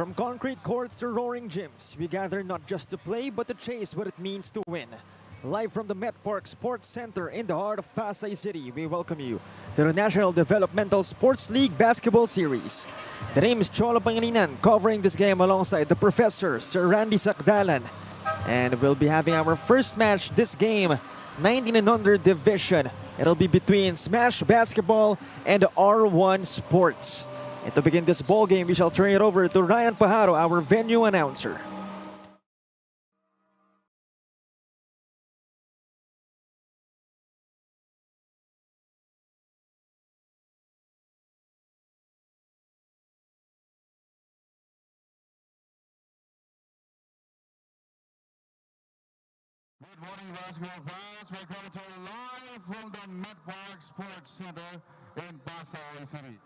From concrete courts to roaring gyms, we gather not just to play but to chase what it means to win. Live from the Met Park Sports Center in the heart of Pasay City, we welcome you to the National Developmental Sports League Basketball Series. The name is Cholo Pangilinan, covering this game alongside the professor, Sir Randy Sakdalan. And we'll be having our first match this game, 19 and under division. It'll be between Smash Basketball and R1 Sports. And to begin this ball game, we shall turn it over to Ryan Pajaro, our venue announcer. Good morning, basketball fans. We're coming to you live from the Met Park Sports Center in Pasay City.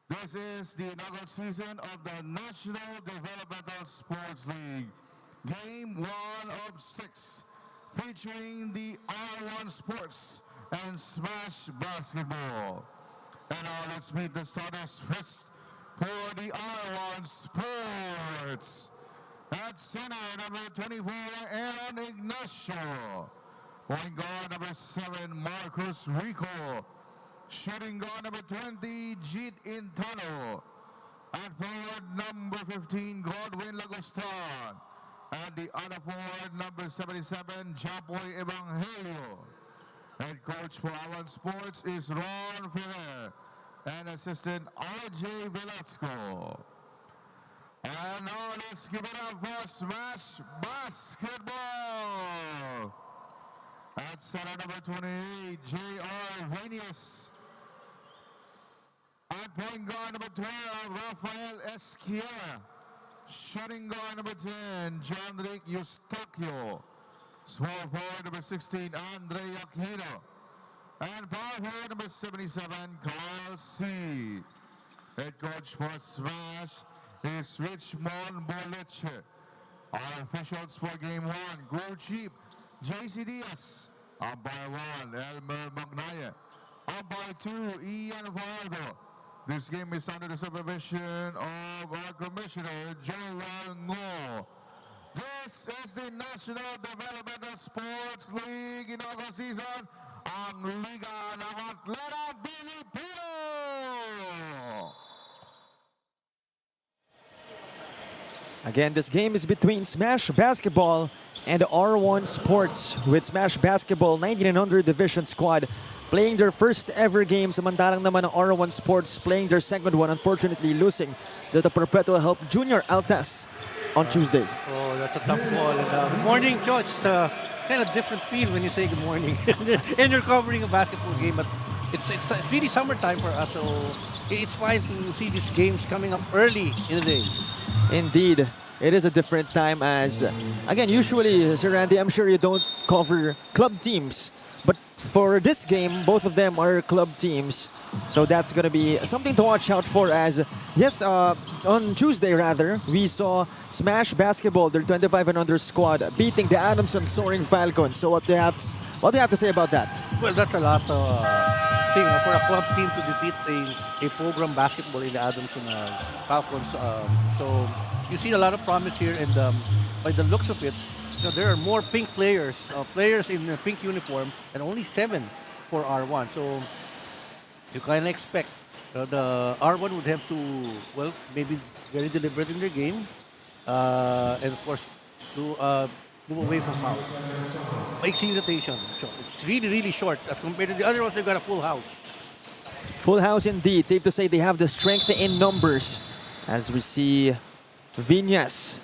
This is the inaugural season of the National Developmental Sports League. Game 1 of 6, featuring the R1 Sports and Smash Basketball. And now let's meet the starters first for the R1 Sports. At center, number 24, Aaron Ignacio. Point guard, number 7, Marcus Rico. Shooting guard, number 20, Jit Intano. At forward, number 15, Godwin Lagostan. At the other forward, number 77, Chapoy Evangelio. Head coach for R1 Sports is Ron Ferrer. And assistant, RJ Velasco. And now let's give it up for Smash Basketball. At center, number 28, J.R. Venius. At point guard, number 12, Rafael Esquiera. Shooting guard, number 10, John Rick Eustaquio. Small forward, number 16, Andre Aquino. And power forward, number 77, Carl C. Head coach for Smash is Richmond Boleche. Our officials for game 1, Grow Cheap, JC Diaz. Umpire 1, Elmer Magnaya. Umpire 2, Ian Fardo. This game is under the supervision of our commissioner, Joel Ngo. This is the National Developmental Sports League inaugural season, ang Liga ng Atleta Pilipino. Again, this game is between Smash Basketball and R1 Sports, with Smash Basketball 19 and under division squad playing their first ever game, samantalang naman ang R1 Sports playing their second one, unfortunately losing to the Perpetual Help Junior Altas on Tuesday. Oh, that's a tough call. And, good morning, Coach. It's kind of different feel when you say good morning. And you're covering a basketball game, but it's really summertime for us, so it's fine to see these games coming up early in the day. Indeed, it is a different time as, again, usually, Sir Randy, I'm sure you don't cover club teams. But for this game, both of them are club teams. So that's going to be something to watch out for as, yes, on Tuesday rather, we saw Smash Basketball, their 25 and under squad, beating the Adamson Soaring Falcons. So what do you have to say about that? Well, that's a lot of thing for a club team to defeat a program basketball in the Adamson Falcons. So you see a lot of promise here, and by the looks of it, there are more pink players in a pink uniform, and only 7 for R1. So you kind of expect the R1 would have to, well, maybe very deliberate in their game, and of course to move away from fouls. Makes rotation. So it's really, really short as compared to the other ones. They've got a full house. Full house indeed. Safe to say they have the strength in numbers as we see Viñas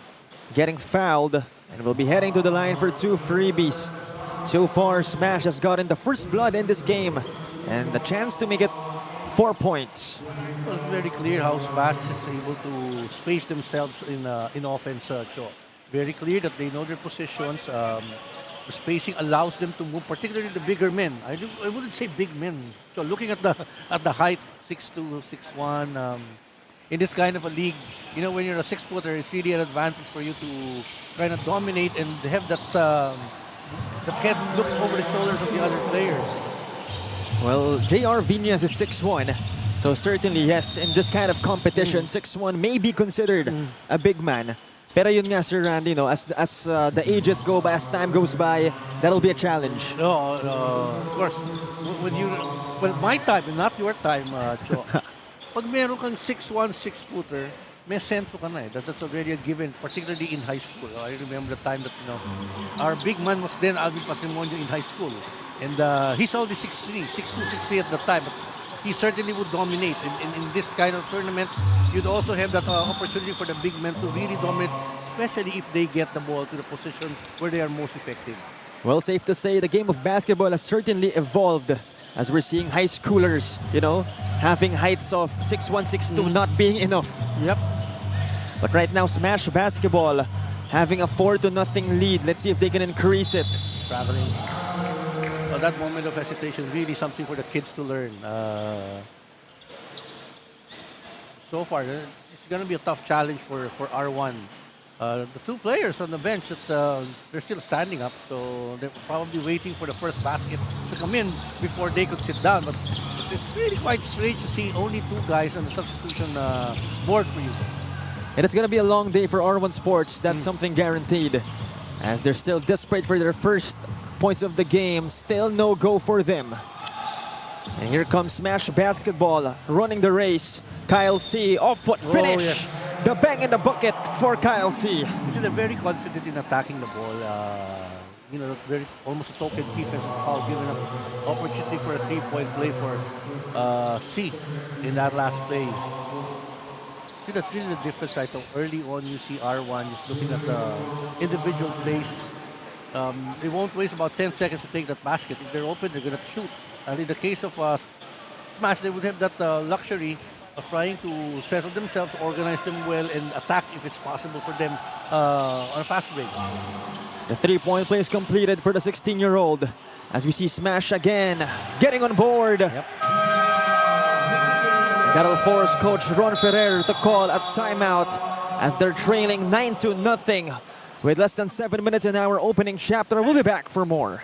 getting fouled. And we'll be heading to the line for 2 freebies. So far, Smash has gotten the first blood in this game and the chance to make it 4 points. Well, it's very clear how Smash is able to space themselves in offense. So very clear that they know their positions. The spacing allows them to move, particularly the bigger men. I wouldn't say big men. So looking at the height, 6'2", 6'1", in this kind of a league, when you're a 6-footer, it's really an advantage for you to kind of dominate and have that head look over the shoulders of the other players. Well, J.R. Viñas is 6'1", So certainly, yes, in this kind of competition, 6'1" may be considered a big man. Pero yun nga, Sir Randy, no, as the ages go by, as time goes by, that'll be a challenge. No, of course. Well, my time, not your time, Cho. Pag meron kang 6'1", 6-footer, may sento ka na eh. That's already a given, particularly in high school. I remember the time that, our big man was then Alvin Patrimonio in high school. And he's only 6'3", 6'2", 6'3" at the time. But he certainly would dominate. In this kind of tournament, you'd also have that opportunity for the big men to really dominate, especially if they get the ball to the position where they are most effective. Well, safe to say the game of basketball has certainly evolved as we're seeing high schoolers, having heights of 6'1", 6'2", not being enough. Yep. But right now, Smash Basketball having a 4-0 lead. Let's see if they can increase it. Traveling. Well, that moment of hesitation, really something for the kids to learn. So far, it's going to be a tough challenge for R1. The two players on the bench, they're still standing up, so they're probably waiting for the first basket to come in before they could sit down. But it's really quite strange to see only two guys on the substitution board for you. And it's going to be a long day for R1 Sports. That's something guaranteed. As they're still desperate for their first points of the game. Still no go for them. And here comes Smash Basketball running the race. Kyle C. Off-foot finish. Oh, yes. The bang in the bucket for Kyle C. You see, they're very confident in attacking the ball. Very almost a token defense foul, giving up opportunity for a three-point play for C in that last play. See, that's really the difference, right? So early on, you see R1 just looking at the individual plays. They won't waste about 10 seconds to take that basket. If they're open, they're going to shoot. And in the case of Smash, they would have that luxury of trying to settle themselves, organize them well, and attack if it's possible for them on a fast break. The three-point play is completed for the 16-year-old. As we see Smash again, getting on board. Yep. That'll force Coach Ron Ferrer to call a timeout as they're trailing 9-0 with less than 7 minutes in our opening chapter. We'll be back for more.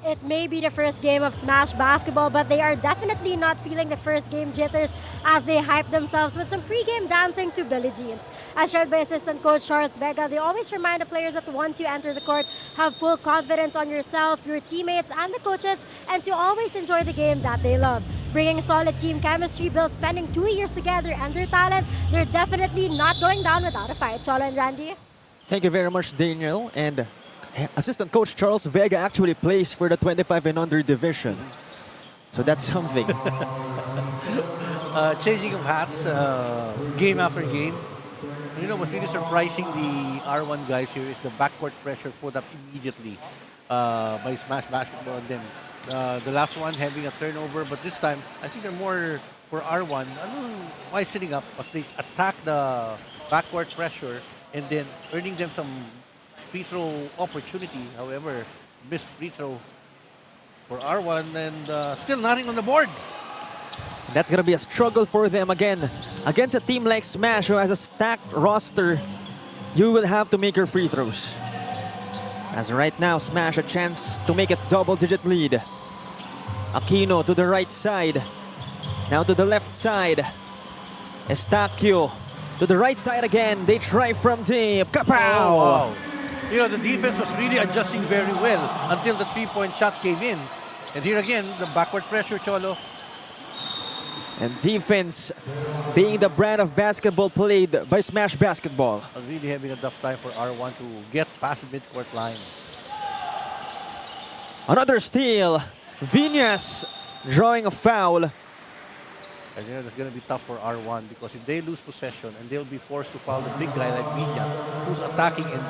It may be the first game of Smash Basketball, but they are definitely not feeling the first game jitters as they hype themselves with some pre-game dancing to Billie Jeans. As shared by assistant coach Charles Vega, they always remind the players that once you enter the court, have full confidence on yourself, your teammates, and the coaches, and to always enjoy the game that they love. Bringing solid team chemistry, built spending 2 years together, and their talent, they're definitely not going down without a fight. Cholo and Randy? Thank you very much, Daniel. And assistant coach Charles Vega actually plays for the 25 and under division. So that's something. Changing of hats, game after game. What's really surprising the R1 guys here is the backcourt pressure put up immediately by Smash Basketball on them. The last one having a turnover, but this time I think they're more for R1. Why sitting up? But they attack the backcourt pressure and then earning them some free throw opportunity. However, missed free throw for R1 and still nothing on the board. That's going to be a struggle for them again. Against a team like Smash who has a stacked roster, you will have to make your free throws. As right now, Smash a chance to make a double-digit lead. Aquino to the right side. Now to the left side. Estacio to the right side again. They try from deep. Kapow! Oh, wow. The defense was really adjusting very well until the three-point shot came in. And here again, the backward pressure, Cholo. And defense being the brand of basketball played by Smash Basketball. Really having a tough time for R1 to get past the midcourt line. Another steal. Viñas drawing a foul. And you know, it's going to be tough for R1 because if they lose possession and they'll be forced to foul the big guy like Viñas, who's attacking, and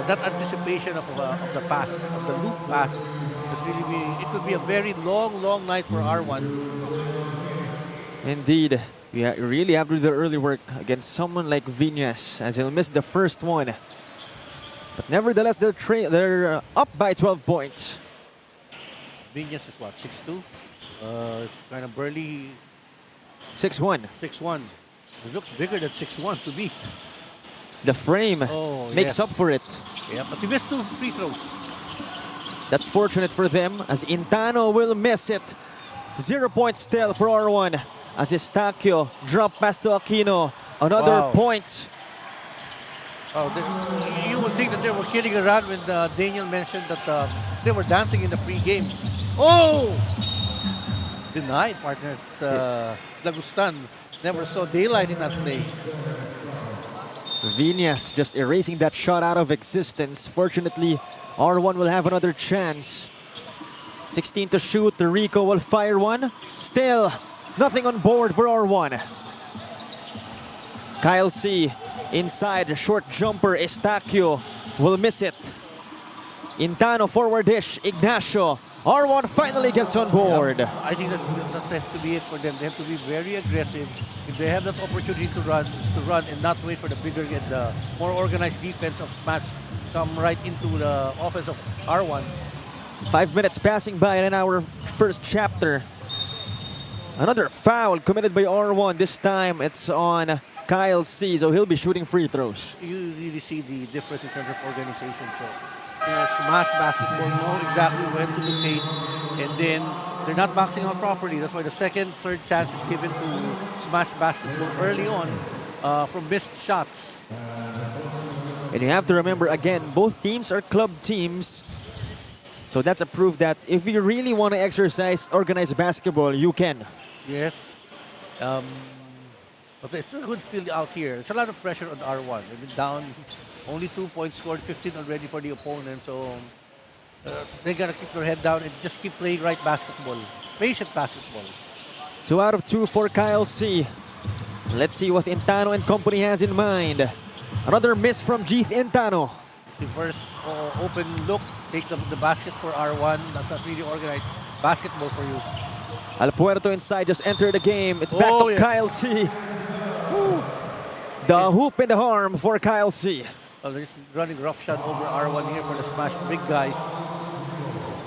that anticipation of the pass, of the loop pass, it could be a very long night for R1. Indeed, you really have to do the early work against someone like Viñas, as he'll miss the first one. But nevertheless, they're up by 12 points. Viñas is what, 6'2"? It's kind of burly. 6-1. 6'1". It looks bigger than 6'1" to me. The frame makes up for it. Yeah, but he missed 2 free throws. That's fortunate for them, as Intano will miss it. 0 points still for R1. As Estacio drop pass to Aquino. Another point. Oh, you would think that they were kidding around when Daniel mentioned that they were dancing in the pre-game. Oh! Denied, partner. Lagustan never saw daylight in that play. Viñas just erasing that shot out of existence. Fortunately, R1 will have another chance. 16 to shoot. Rico will fire one. Still, nothing on board for R1. Kyle C. inside, short jumper. Estacio will miss it. Intano forward dish. Ignacio. R1 finally gets on board. I think that has to be it for them. They have to be very aggressive. If they have that opportunity to run, it's to run and not wait for the bigger and the more organized defense of Smash come right into the offense of R1. 5 minutes passing by in our first chapter. Another foul committed by R1. This time it's on Kyle C. So he'll be shooting free throws. You really see the difference in terms of organization. So, Smash Basketball know exactly when to locate, and then they're not boxing out properly. That's why the second, third chance is given to Smash Basketball early on from missed shots. And you have to remember, again, both teams are club teams. So that's a proof that if you really want to exercise organized basketball, you can. Yes. But it's a good field out here. It's a lot of pressure on R1. They've been down only 2 points, scored 15 already for the opponent. So they got to keep their head down and just keep playing right basketball. Patient basketball. 2 out of 2 for Kyle C. Let's see what Intano and company has in mind. Another miss from Jeeth Intano. The first open look, take the basket for R1. That's not really organized basketball for you. Alpuerto inside just entered the game. It's back to Kyle C. Woo. The hoop and the harm for Kyle C. Well, they're just running rough shot over R1 here for the Smash big guys.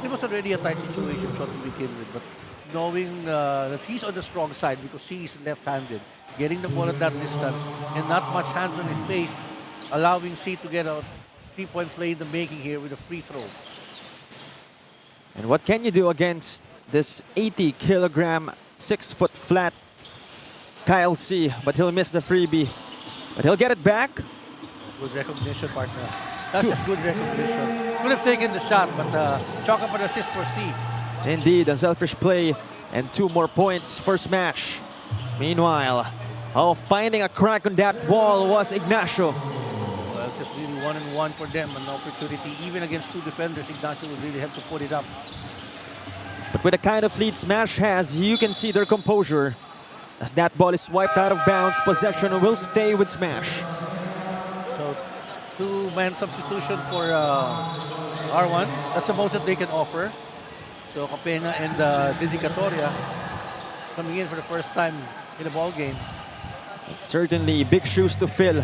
It was already a tight situation shot to begin with, but knowing that he's on the strong side because he is left-handed, getting the ball at that distance and not much hands on his face, allowing C to get a three-point play in the making here with a free throw. And what can you do against this 80-kilogram, 6-foot flat Kyle C? But he'll miss the freebie. But he'll get it back. Good recognition, partner. That's just good recognition. Could have taken the shot, but chalk up an assist for C. Indeed, unselfish play and 2 more points for Smash. Meanwhile, finding a crack on that wall was Ignacio. Well, it's just really 1-on-1 for them, an opportunity. Even against 2 defenders, Ignacio will really have to put it up. But with the kind of lead Smash has, you can see their composure. As that ball is wiped out of bounds, possession will stay with Smash. So, 2-man substitution for R1. That's the most that they can offer. So, Capena and Dedicatoria coming in for the first time in the ball game. Certainly big shoes to fill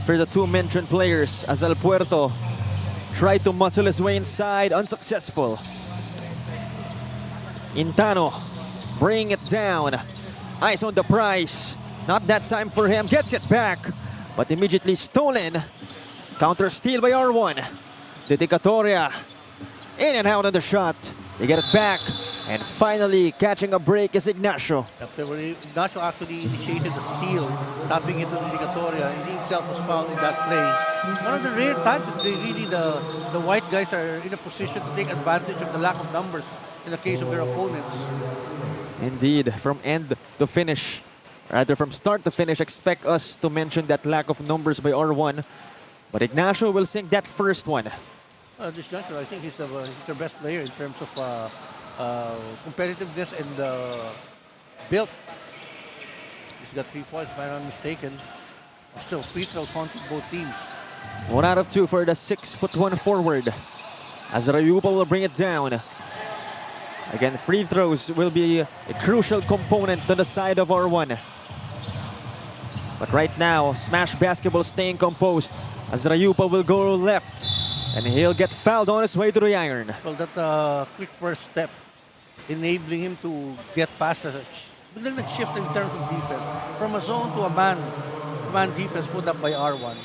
for the 2 mentioned players, as Alpuerto tried to muscle his way inside, unsuccessful. Intano bring it down. Eyes on the prize. Not that time for him. Gets it back, but immediately stolen. Counter steal by R1. Dedicatoria in and out of the shot. They get it back. And finally, catching a break is Ignacio. Ignacio actually initiated the steal, tapping into Dedicatoria, and he himself was found in that play. One of the rare times that the white guys are in a position to take advantage of the lack of numbers in the case of their opponents. Indeed, from end to finish, rather from start to finish, expect us to mention that lack of numbers by R1. But Ignacio will sink that first one. This juncture, I think he's the best player in terms of competitiveness and build. He's got 3 points, if I'm not mistaken. Still, free throws haunting both teams. 1 out of 2 for the 6'1" forward. As Rayupa will bring it down. Again, free throws will be a crucial component to the side of R1. But right now, Smash Basketball staying composed as Rayupa will go left. And he'll get fouled on his way to the iron. Well, that quick first step, enabling him to get past the shift in terms of defense. From a zone to a man defense put up by R1.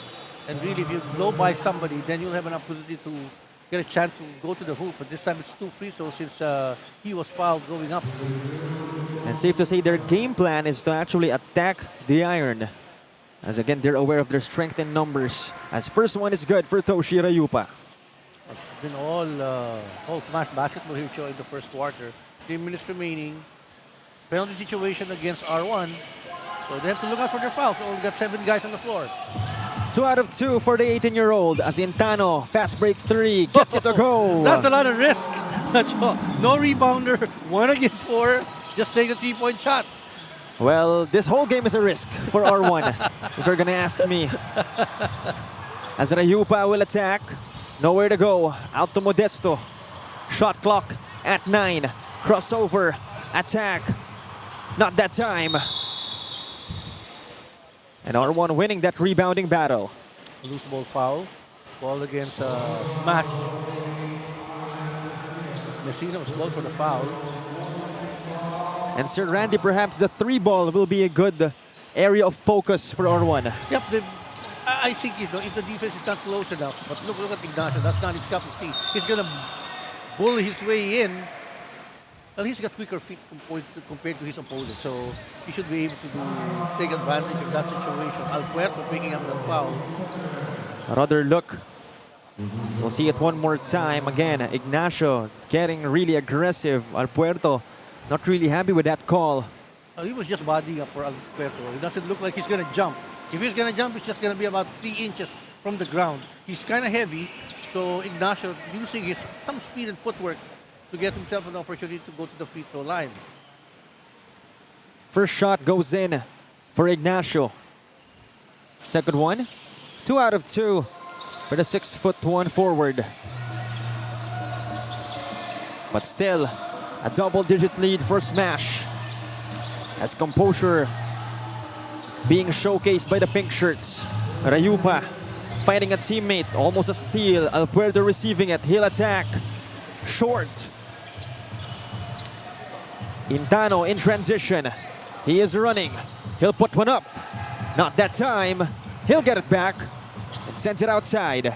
And really, if you blow by somebody, then you'll have an opportunity to get a chance to go to the hoop. But this time it's 2 free throws since he was fouled going up. And safe to say their game plan is to actually attack the iron. As again, they're aware of their strength in numbers. As first one is good for Toshi Rayupa. It's been all Smash Basketball here in the first quarter. 3 minutes remaining. Penalty situation against R1. So they have to look out for their fouls. Only got 7 guys on the floor. 2 out of 2 for the 18-year-old as Intano, fast break 3, gets it to go. That's a lot of risk. No rebounder, 1 against 4. Just take a 3-point shot. Well, this whole game is a risk for R1, if you're gonna ask me. As Rayupa will attack, nowhere to go, out to Modesto. Shot clock at 9, crossover, attack, not that time. And R1 winning that rebounding battle. Loose ball foul. Ball against Smash. Messina was close for the foul. And Sir Randy, perhaps the 3-ball will be a good area of focus for R1. Yep, I think if the defense is not close enough, but look at Ignacio, that's not his cup of tea. He's going to bull his way in. Well, he's got quicker feet compared to his opponent, so he should be able to take advantage of that situation. Alpuerto picking up the foul. Another look. We'll see it one more time. Again, Ignacio getting really aggressive. Alpuerto not really happy with that call. He was just bodying up for Alpuerto. It doesn't look like he's going to jump. If he's going to jump, it's just going to be about 3 inches from the ground. He's kind of heavy, so Ignacio using some speed and footwork to get himself an opportunity to go to the free throw line. First shot goes in for Ignacio. Second one, 2 out of 2 for the 6'1" forward. But still, a double-digit lead for Smash. As composure being showcased by the pink shirts. Rayupa fighting a teammate, almost a steal. Alpuerto receiving it, he'll attack. Short. Intano in transition. He is running. He'll put one up. Not that time. He'll get it back and sends it outside.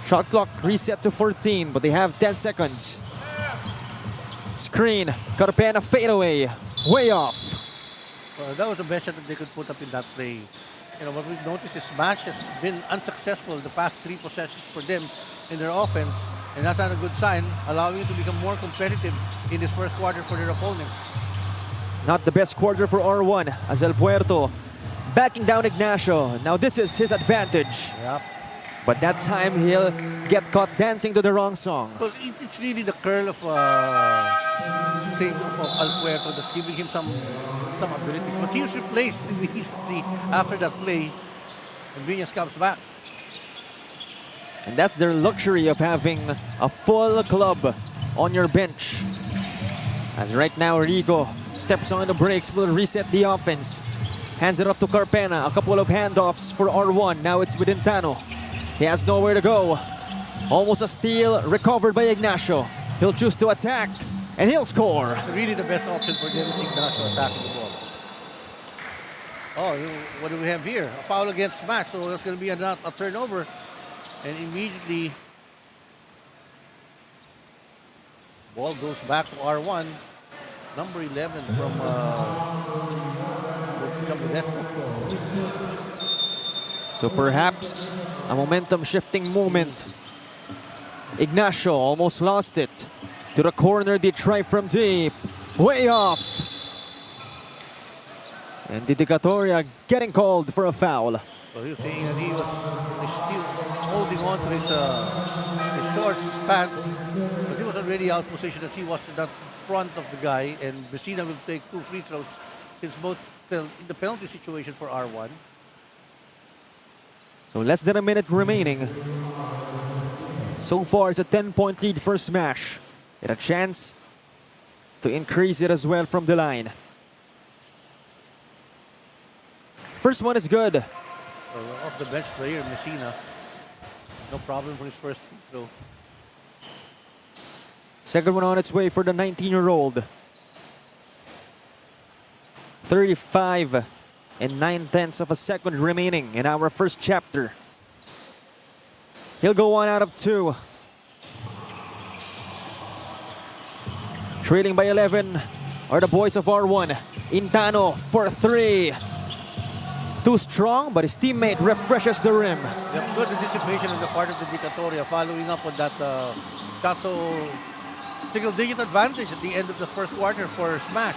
Shot clock reset to 14, but they have 10 seconds. Screen. Carpena fadeaway. Way off. That was the best shot that they could put up in that play. You know, what we've noticed is Smash has been unsuccessful the past 3 possessions for them in their offense. And that's not a good sign, allowing you to become more competitive in this first quarter for their opponents. Not the best quarter for R1 as El Puerto backing down Ignacio. Now this is his advantage. Yep. But that time he'll get caught dancing to the wrong song. Well, it's really the curl of thing of El Puerto that's giving him some abilities. But he was replaced immediately after that play, and Viñas comes back. And that's their luxury of having a full club on your bench. As right now Rico steps on the brakes, will reset the offense. Hands it off to Carpena. A couple of handoffs for R1. Now it's with Intano. He has nowhere to go. Almost a steal, recovered by Ignacio. He'll choose to attack, and he'll score. Really the best option for them is Ignacio attacking the ball. Oh, what do we have here? A foul against Smash, so that's going to be a turnover. And immediately, ball goes back to R1. Number 11 from Modesto. So perhaps a momentum-shifting moment. Ignacio almost lost it. To the corner, they try from deep. Way off. And Dedicatoria getting called for a foul. So he was saying that he was still holding on to his shorts, his pants, but he was already out position that he was in that front of the guy, and Messina will take 2 free throws since both in the penalty situation for R1. So less than a minute remaining. So far it's a 10-point lead for Smash. And a chance to increase it as well from the line. First one is good. Off the bench player, Messina. No problem for his first free throw. Second one on its way for the 19-year-old. 35 and 9/10 of a second remaining in our first chapter. He'll go 1 out of 2. Trailing by 11 are the boys of R1. Intano for 3. Too strong, but his teammate refreshes the rim. Yep, good anticipation on the part of the Dedicatoria, following up on that shot so single-digit advantage at the end of the first quarter for Smash.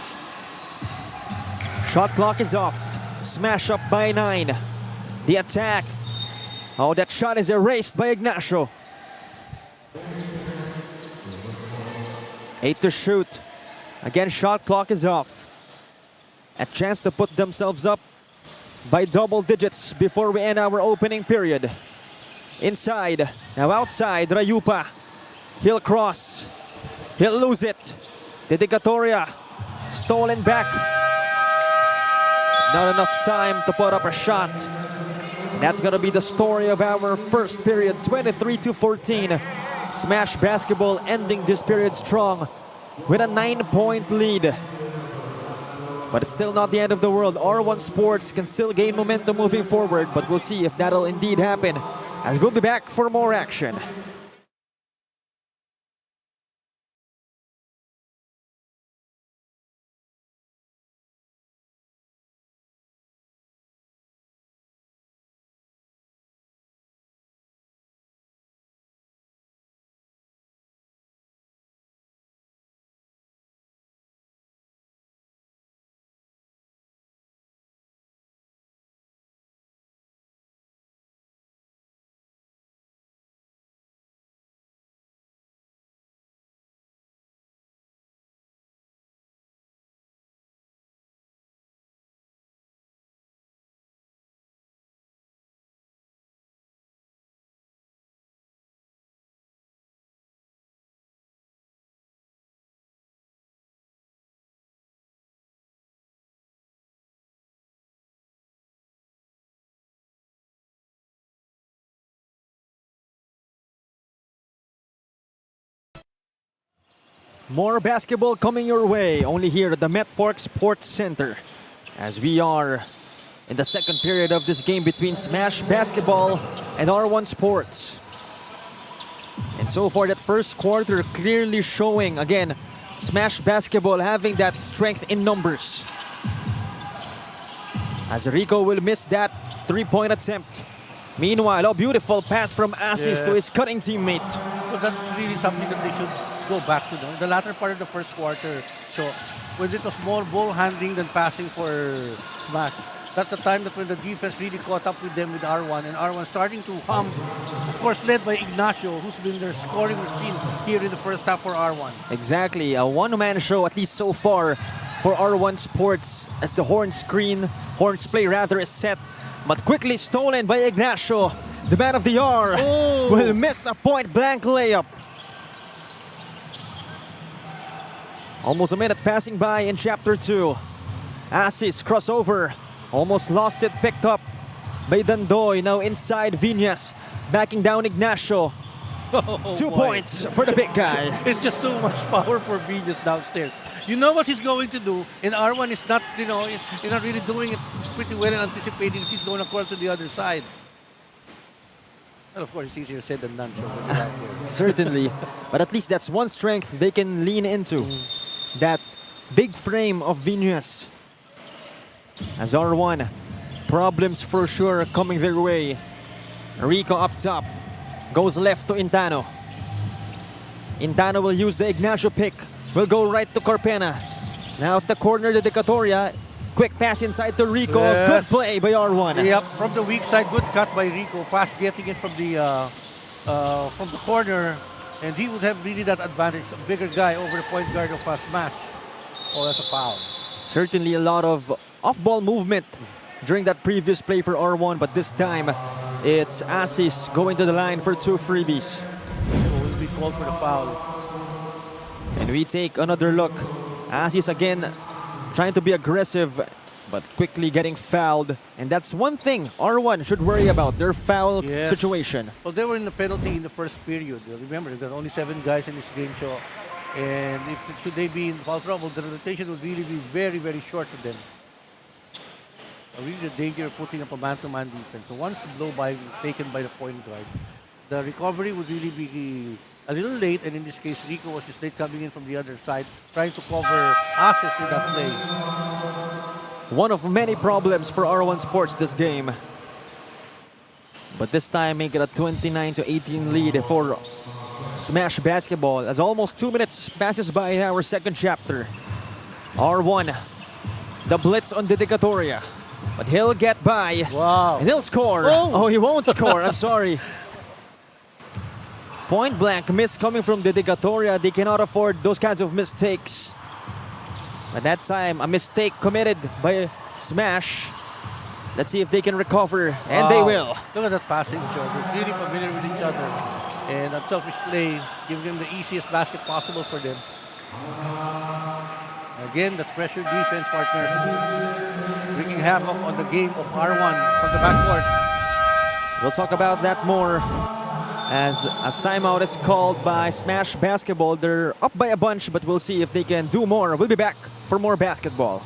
Shot clock is off. Smash up by 9. The attack. Oh, that shot is erased by Ignacio. 8 to shoot. Again, shot clock is off. A chance to put themselves up by double digits before we end our opening period. Inside. Now outside, Rayupa. He'll cross. He'll lose it. Dedicatoria. Stolen back. Not enough time to put up a shot. And that's going to be the story of our first period, 23-14. Smash Basketball ending this period strong with a 9-point lead. But it's still not the end of the world. R1 Sports can still gain momentum moving forward, but we'll see if that'll indeed happen, as we'll be back for more action. More basketball coming your way, only here at the MetPark Sports Center, as we are in the second period of this game between Smash Basketball and R1 Sports. And so far, that first quarter clearly showing, again, Smash Basketball having that strength in numbers. As Rico will miss that 3-point attempt. Meanwhile, a beautiful pass from Assis to his cutting teammate. So that's really something that they should go back to. The latter part of the first quarter, so when it was more ball handling than passing for Smash, that's the time that when the defense really caught up with them with R1, and R1 starting to hum, of course led by Ignacio, who's been their scoring machine here in the first half for R1. Exactly, a one-man show, at least so far, for R1 Sports, as the horns play rather is set, but quickly stolen by Ignacio. The man of the hour will miss a point-blank layup. Almost a minute passing by in Chapter 2. Assis crossover, almost lost it, picked up by Dandoy, now inside Viñas, backing down Ignacio. 2 points for the big guy. It's just so much power for Viñas downstairs. You know what he's going to do, and R1 is not, he's not really doing it pretty well and anticipating he's going to call to the other side. Well, of course, it's easier said than done. Certainly, but at least that's one strength they can lean into. That big frame of Viñas. As R1, problems for sure coming their way. Rico up top, goes left to Intano. Intano will use the Ignacio pick, will go right to Corpena. Now at the corner, the Decatoria. Quick pass inside to Rico. Yes. Good play by R1. Yep, from the weak side, good cut by Rico. Pass getting it from the corner, and he would have really that advantage. A bigger guy over the point guard of Smash. Oh, that's a foul. Certainly a lot of off-ball movement during that previous play for R1, but this time it's Asis going to the line for 2 freebies. So will be called for the foul. And we take another look. Asis again trying to be aggressive, but quickly getting fouled. And that's one thing R1 should worry about, their foul Yes. situation. Well, they were in the penalty in the first period. Remember, there are only 7 guys in this game show. And if should they be in foul trouble, the rotation would really be very, very short for them. Really the danger of putting up a man-to-man defense. So once the blow by taken by the point guard, the recovery would really be a little late. And in this case, Rico was just late coming in from the other side, trying to cover Asis in that play. One of many problems for R1 Sports this game. But this time make it a 29-18 lead for Smash Basketball as almost 2 minutes passes by in our second chapter. R1, the blitz on the Decatoria. But he'll get by. Wow. And he'll score. Oh, he won't score. I'm sorry. Point blank miss coming from the Decatoria. They cannot afford those kinds of mistakes. But that time, a mistake committed by Smash. Let's see if they can recover. And they will. Look at that passing, Joe. They're really familiar with each other. And that selfish play, giving them the easiest basket possible for them. Again, the pressure defense partner wreaking havoc on the game of R1 from the backcourt. We'll talk about that more as a timeout is called by Smash Basketball. They're up by a bunch, but we'll see if they can do more. We'll be back for more basketball.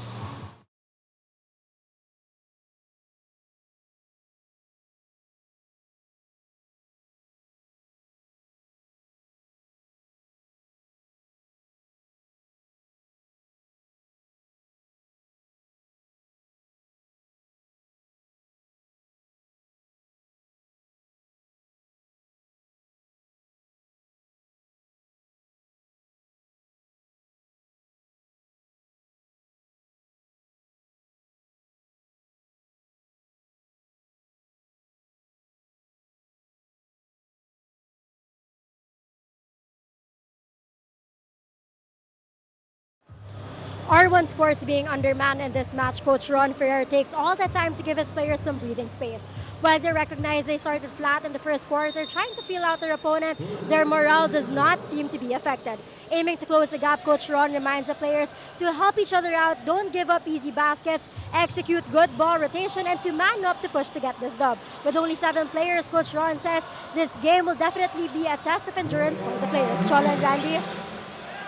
R1 Sports being undermanned in this match, Coach Ron Ferrer takes all the time to give his players some breathing space. While they recognize they started flat in the first quarter, trying to feel out their opponent, their morale does not seem to be affected. Aiming to close the gap, Coach Ron reminds the players to help each other out, don't give up easy baskets, execute good ball rotation, and to man up to push to get this dub. With only 7 players, Coach Ron says this game will definitely be a test of endurance for the players. Chola and Randy.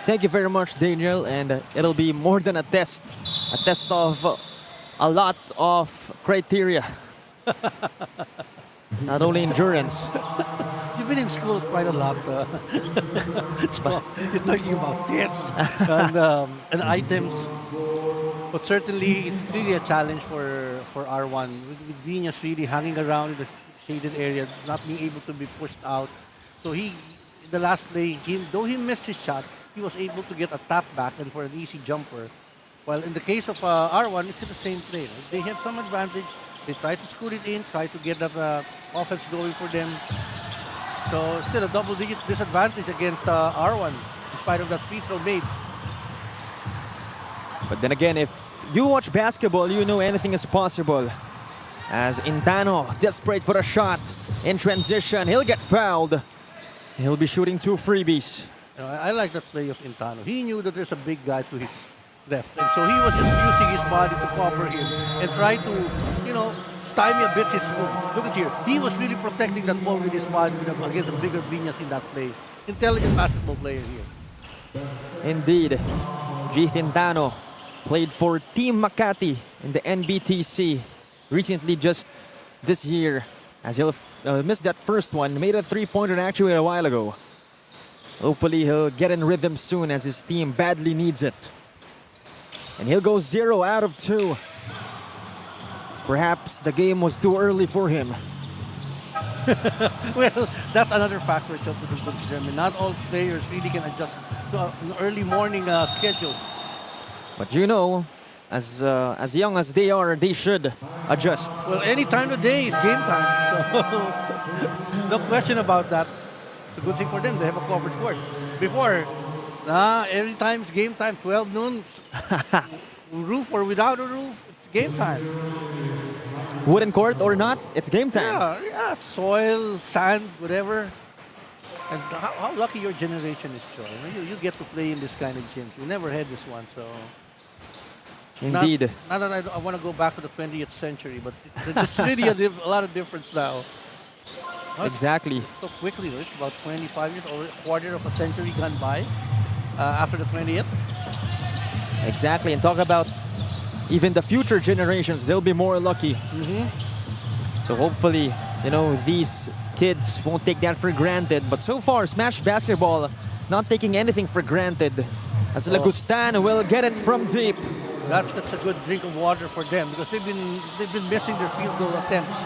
Thank you very much, Daniel, and it'll be more than a test of a lot of criteria. Not only endurance. You've been in school quite a lot. So you're talking about tests and items. But certainly, it's really a challenge for R1. With Venus really hanging around in the shaded area, not being able to be pushed out. So in the last play, though he missed his shot, he was able to get a tap back and for an easy jumper. While in the case of R1, it's the same play. Right? They have some advantage. They try to scoot it in, try to get that offense going for them. So still a double-digit disadvantage against R1, in spite of that free throw made. But then again, if you watch basketball, you know anything is possible. As Intano, desperate for a shot in transition, he'll get fouled. He'll be shooting 2 freebies. I like that play of Intano. He knew that there's a big guy to his left. And so he was just using his body to cover him and try to, stymie a bit his move. Look at here. He was really protecting that ball with his body against a bigger Viñas in that play. Intelligent basketball player here. Indeed. G. Intano played for Team Makati in the NBTC recently, just this year, as he'll missed that first one. Made a 3-pointer actually a while ago. Hopefully he'll get in rhythm soon as his team badly needs it. And he'll go 0 out of 2. Perhaps the game was too early for him. Well, that's another factor to consider. I mean, not all players really can adjust to an early morning schedule. But you know, as young as they are, they should adjust. Well, any time of the day is game time. So no question about that. It's a good thing for them. They have a covered court. Before, every time it's game time, 12 noon, roof or without a roof, it's game time. Wooden court or not, it's game time. Yeah, soil, sand, whatever. And how lucky your generation is, Joy. You get to play in this kind of gyms. You never had this one, so... Indeed. Not that I want to go back to the 20th century, but there's really a lot of difference now. Exactly. So quickly, it's about 25 years, or a quarter of a century gone by after the 20th. Exactly. And talk about even the future generations, they'll be more lucky. So hopefully, you know, these kids won't take that for granted. But so far, Smash Basketball not taking anything for granted. As Lagustan will get it from deep. That's a good drink of water for them because they've been missing their field goal attempts.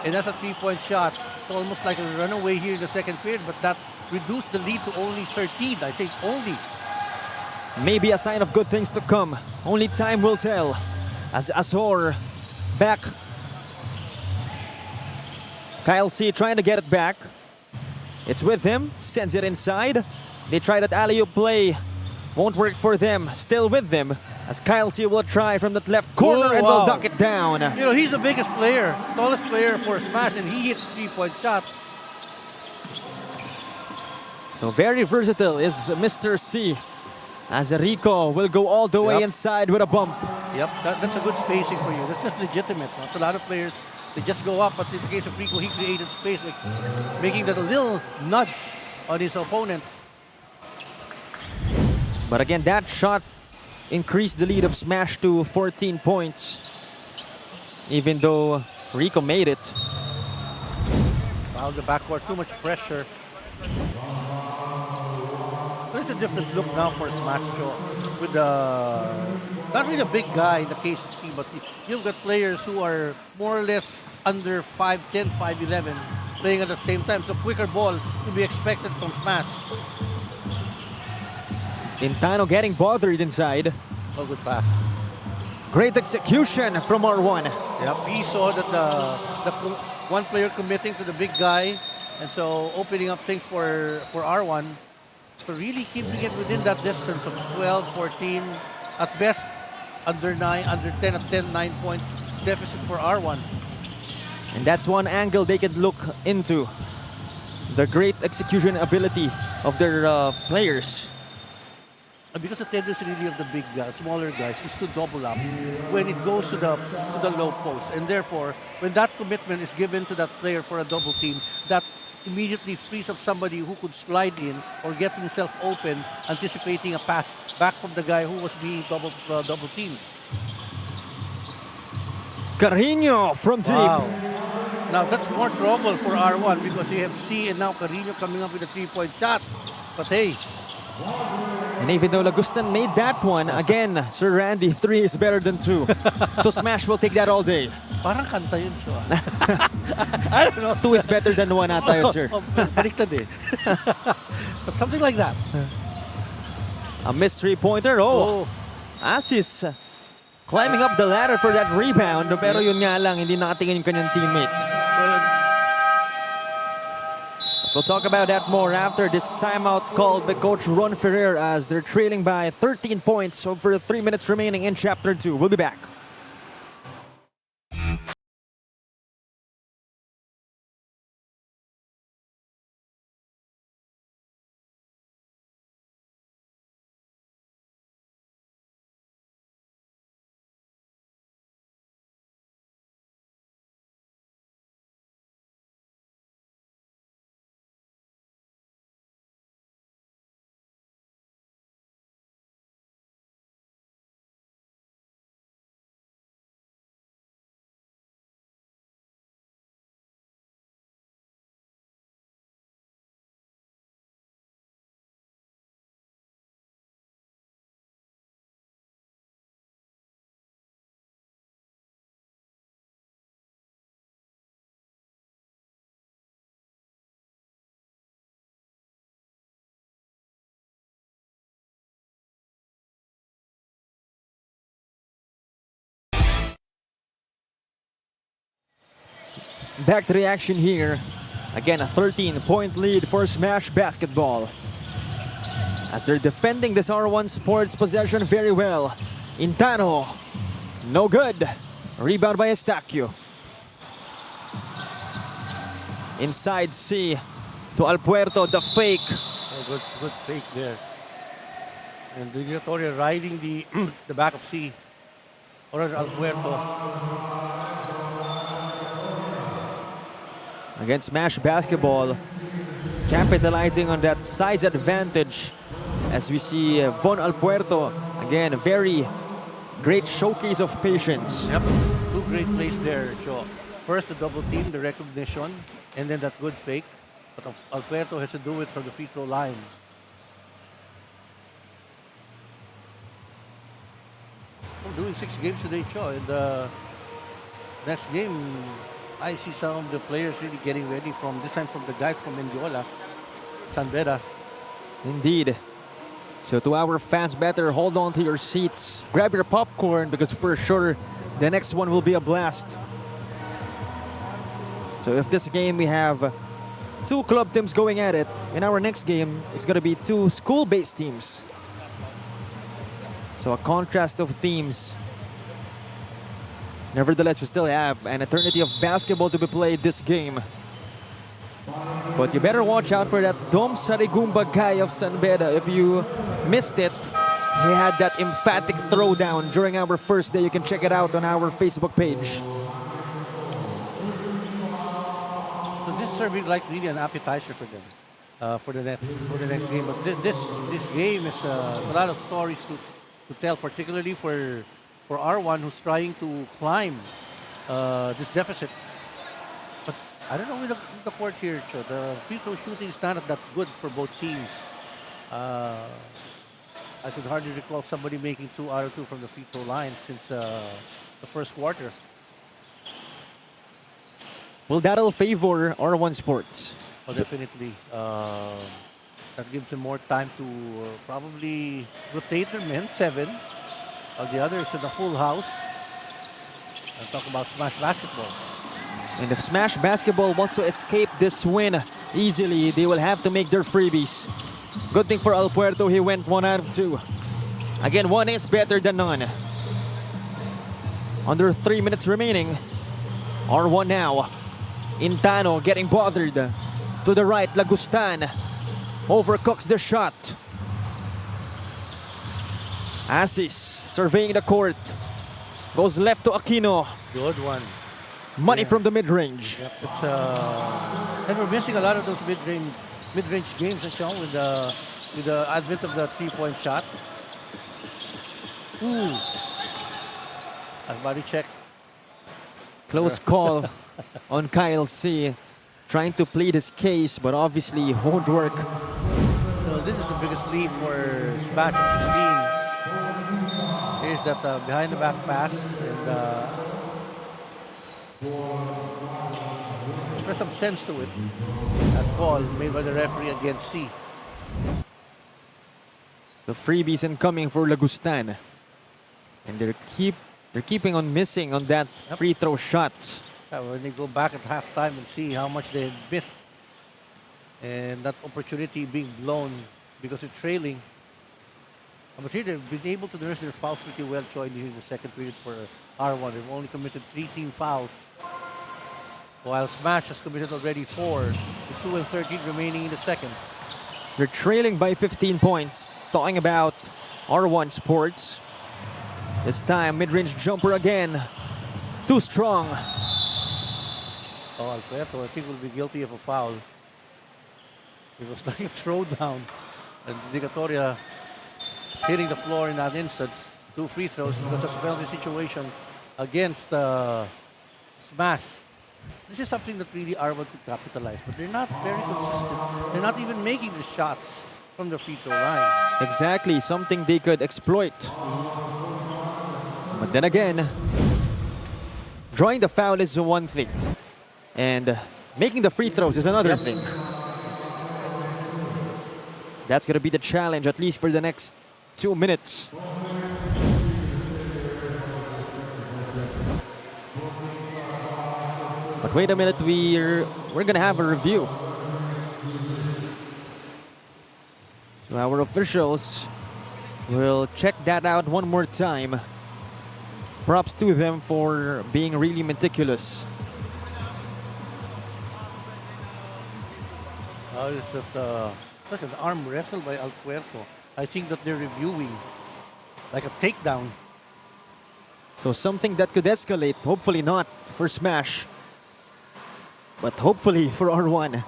And that's a 3-point shot. It's almost like a runaway here in the second period, but that reduced the lead to only 13. I think only. Maybe a sign of good things to come. Only time will tell. As Azor back. Kyle C trying to get it back. It's with him. Sends it inside. They try that alley-oop play. Won't work for them. Still with them. As Kyle C will try from that left corner and will duck it down. You know, he's the biggest player, tallest player for Smash, and he hits 3-point shot. So very versatile is Mr. C. As Rico will go all the way inside with a bump. Yep, that's a good spacing for you. That's just legitimate. That's a lot of players, they just go up, but in the case of Rico, he created space, like making that a little nudge on his opponent. But again, that shot increased the lead of Smash to 14 points. Even though Rico made it. Wow, the backcourt, too much pressure. There's a different look now for Smash Joe. With not really a big guy in the case of C, but you've got players who are more or less under 5'10", 5'11", playing at the same time. So quicker ball to be expected from Smash. Intano getting bothered inside. Oh, good pass. Great execution from R1. Yep, he saw that the one player committing to the big guy, and so opening up things for R1. So really keeping it within that distance of 12, 14, at best under 9, under 10 at 10, 9 points deficit for R1. And that's one angle they could look into. The great execution ability of their players. And because the tendency really of the big guys, smaller guys, is to double up when it goes to the low post. And therefore, when that commitment is given to that player for a double team, that immediately frees up somebody who could slide in or get himself open, anticipating a pass back from the guy who was being double teamed. Carino from deep. Wow. Now that's more trouble for R1 because you have C and now Carino coming up with a 3-point shot. But hey. And even though Lagustan made that one, again, Sir Randy, 3 is better than 2. So Smash will take that all day. Parang kanta yun siya. I don't know. 2 is better than 1 ata yun, sir. Baliktad eh. But something like that. A missed 3-pointer. Asis climbing up the ladder for that rebound. Pero yun nga lang, hindi nakatingin yung kanyang teammate. We'll talk about that more after this timeout called by Coach Ron Ferrer as they're trailing by 13 points over 3 minutes remaining in Chapter 2. We'll be back. back to the action here. Again, a 13-point lead for Smash Basketball. As they're defending this R1 Sports possession very well. Intano, no good. Rebound by Estacio. Inside C to Alpuerto, the fake. Oh, good fake there. And Digatoria riding the the back of C. Or Alpuerto. Against Smash Basketball, capitalizing on that size advantage. As we see Von Alpuerto, again, a very great showcase of patience. Yep, two great plays there, Joe. First, the double team, the recognition, and then that good fake. But Alpuerto has to do it from the free throw line. We're doing 6 games today, Joe. In the next game, I see some of the players really getting ready from this time from the guy from Mendiola, San Beda. Indeed. So to our fans, better hold on to your seats. Grab your popcorn because for sure the next one will be a blast. So if this game we have 2 club teams going at it, in our next game it's going to be 2 school-based teams. So a contrast of themes. Nevertheless, we still have an eternity of basketball to be played this game. But you better watch out for that Dom Sarigumba guy of San Beda. If you missed it, he had that emphatic throwdown during our first day. You can check it out on our Facebook page. So this is serving like really an appetizer for them for the next game. But this game is a lot of stories to tell, particularly for R1 who's trying to climb this deficit. But I don't know with the court here, Cho. The free throw shooting is not that good for both teams. I could hardly recall somebody making 2 out of 2 from the free throw line since the first quarter. Well, that'll favor R1 Sports. Oh, definitely. That gives them more time to probably rotate their men, 7. The others in the full house. And talk about Smash Basketball. And if Smash Basketball wants to escape this win easily, they will have to make their freebies. Good thing for Alpuerto, he went 1 out of 2. Again, 1 is better than none. Under 3 minutes remaining. R1 now. Intano getting bothered. To the right, Lagustan. Overcooks the shot. Asis surveying the court. Goes left to Aquino. Good one. Money from the mid-range. Yep, and we're missing a lot of those mid-range games, actually, with the advent of the 3-point shot. Ooh. A body check. Close call on Kyle C. Trying to plead his case, but obviously it won't work. So this is the biggest lead for Smash at 16. Here's that behind the back pass, and there's some sense to it. That call made by the referee against C. The freebies incoming for Lagustan. And they're keeping on missing on that free throw shots. When they go back at halftime and see how much they missed, and that opportunity being blown because they're trailing. But here they've been able to nurse their fouls pretty well, joined in the second period for R1. They've only committed 3 team fouls, while Smash has committed already 4, with 2 and 13 remaining in the second. They're trailing by 15 points. Talking about R1 Sports. This time, mid-range jumper again. Too strong. Oh, Alberto, I think, will be guilty of a foul. It was like a throwdown. And Digatoria hitting the floor in that instance. 2 free throws. It was a penalty situation against Smash. This is something that really R1 could capitalize, but they're not very consistent. They're not even making the shots from the free throw line. Exactly, something they could exploit. But then again, drawing the foul is one thing. And making the free throws is another thing. That's going to be the challenge, at least for the next 2 minutes. But Wait a minute, we're gonna have a review. So our officials will check that out one more time. Props to them for being really meticulous. Is that like an arm wrestle by Al Puerto? I think that they're reviewing like a takedown. So something that could escalate, hopefully not for Smash, but hopefully for R1.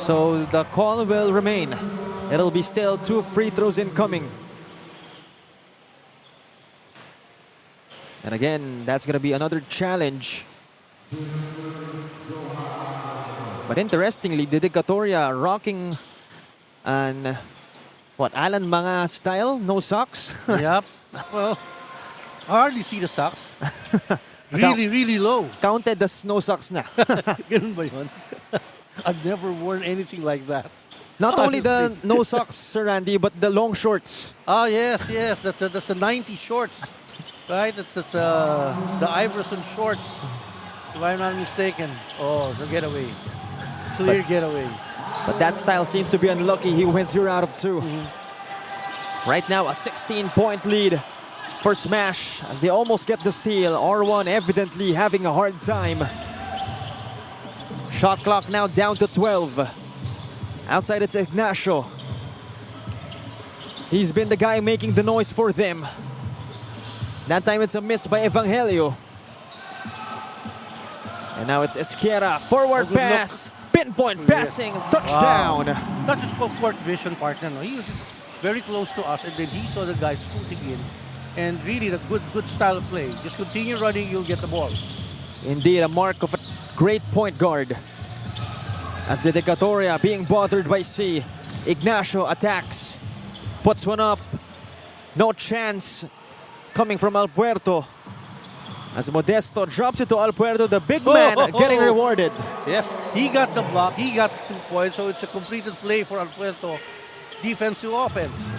So the call will remain. It'll be still 2 free throws incoming. And again, that's going to be another challenge. But interestingly, Dedicatoria rocking an, Alan Mga style? No socks? Yep. Well, I hardly see the socks. Really low. Counted as no socks na. Ganun ba yun? I've never worn anything like that. Not only the no socks, Sir Randy, but the long shorts. Oh, yes. That's the 90 shorts. Right? That's the Iverson shorts. If I'm not mistaken. Oh, the getaway. Clear getaway. But that style seems to be unlucky. He went 0 out of 2. Right now, a 16-point lead for Smash as they almost get the steal. R1 evidently having a hard time. Shot clock now down to 12. Outside it's Ignacio. He's been the guy making the noise for them. That time it's a miss by Evangelio. And now it's Esquera. Forward pass. Pinpoint passing. Touchdown. Wow. That's his court vision partner. No? He was very close to us and then he saw the guy scooting in. And really a good style of play. Just continue running, you'll get the ball. Indeed, a mark of a great point guard. As Dedicatoria being bothered by C. Ignacio attacks. Puts one up. No chance coming from Al Puerto. As Modesto drops it to Al Puerto, the big man getting rewarded. Yes, he got the block, he got 2 points, so it's a completed play for Al Puerto. Defense to offense.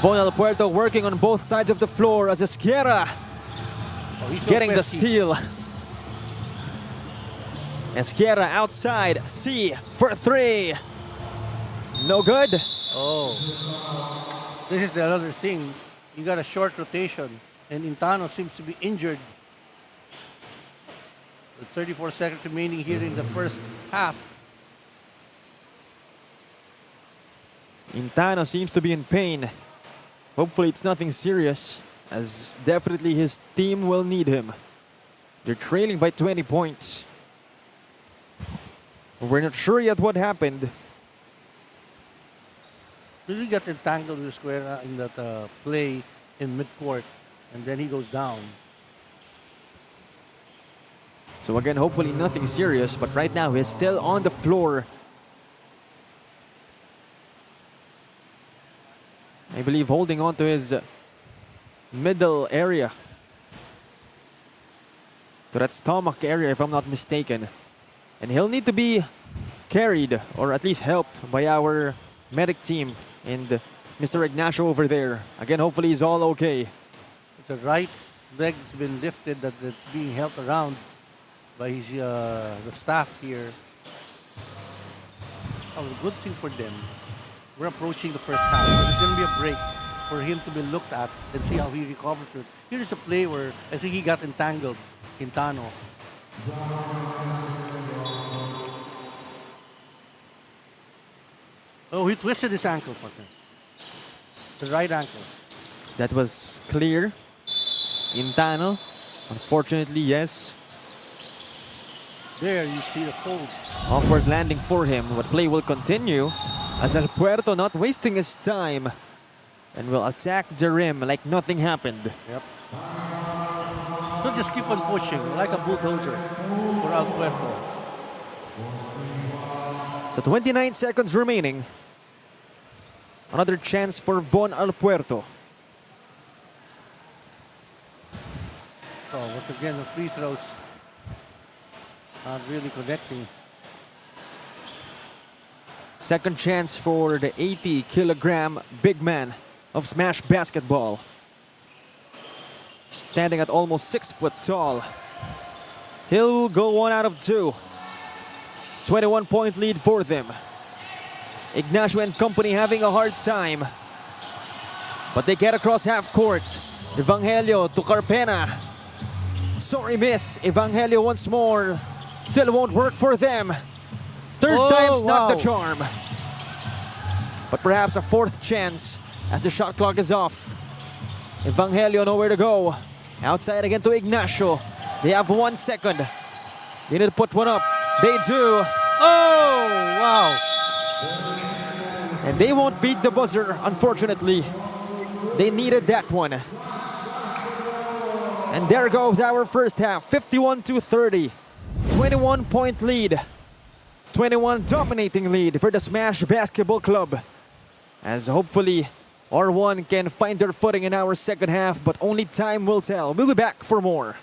Von Al Puerto working on both sides of the floor as Esquera He's so getting the pesky. steal. Esquera outside, C for 3. No good. Oh, this is the other thing. You got a short rotation, and Intano seems to be injured. With 34 seconds remaining here in the first half. Intano seems to be in pain. Hopefully it's nothing serious, as definitely his team will need him. They're trailing by 20 points. We're not sure yet what happened. Really got entangled with Esquera in that play in midcourt, and then he goes down. So again, hopefully nothing serious, but right now he's still on the floor. I believe holding on to his middle area. To that stomach area, if I'm not mistaken. And he'll need to be carried, or at least helped, by our medic team and Mr. Ignacio over there. Again, hopefully he's all okay. The right leg's been lifted, that it's being helped around by his, the staff here. Oh, good thing for them. We're approaching the first half. So there's going to be a break for him to be looked at and see how he recovers it. Here's a play where I think he got entangled, Quintano. Oh, he twisted his ankle, partner. The right ankle. That was clear. Intano, unfortunately, yes. There, you see the fold. Awkward landing for him, but play will continue as El Puerto not wasting his time and will attack the rim like nothing happened. Yep. So just keep on pushing like a bulldozer for Al Puerto. So 29 seconds remaining. Another chance for Von Al Puerto. Oh, but again, the free throws not really connecting. Second chance for the 80-kilogram big man. of Smash Basketball. Standing at almost 6 foot tall. He'll go 1 out of 2. 21-point lead for them. Ignacio and company having a hard time. But they get across half court. Evangelio to Carpena. Sorry, miss. Evangelio once more. Still won't work for them. Third time's not the charm. But perhaps a fourth chance as the shot clock is off. Evangelio nowhere to go. Outside again to Ignacio. They have 1 second. They need to put one up. They do. Oh, wow. And they won't beat the buzzer, unfortunately. They needed that one. And there goes our first half, 51-30. 21-point lead. 21 dominating lead for the Smash Basketball Club. As hopefully R1 can find their footing in our second half, but only time will tell. We'll be back for more.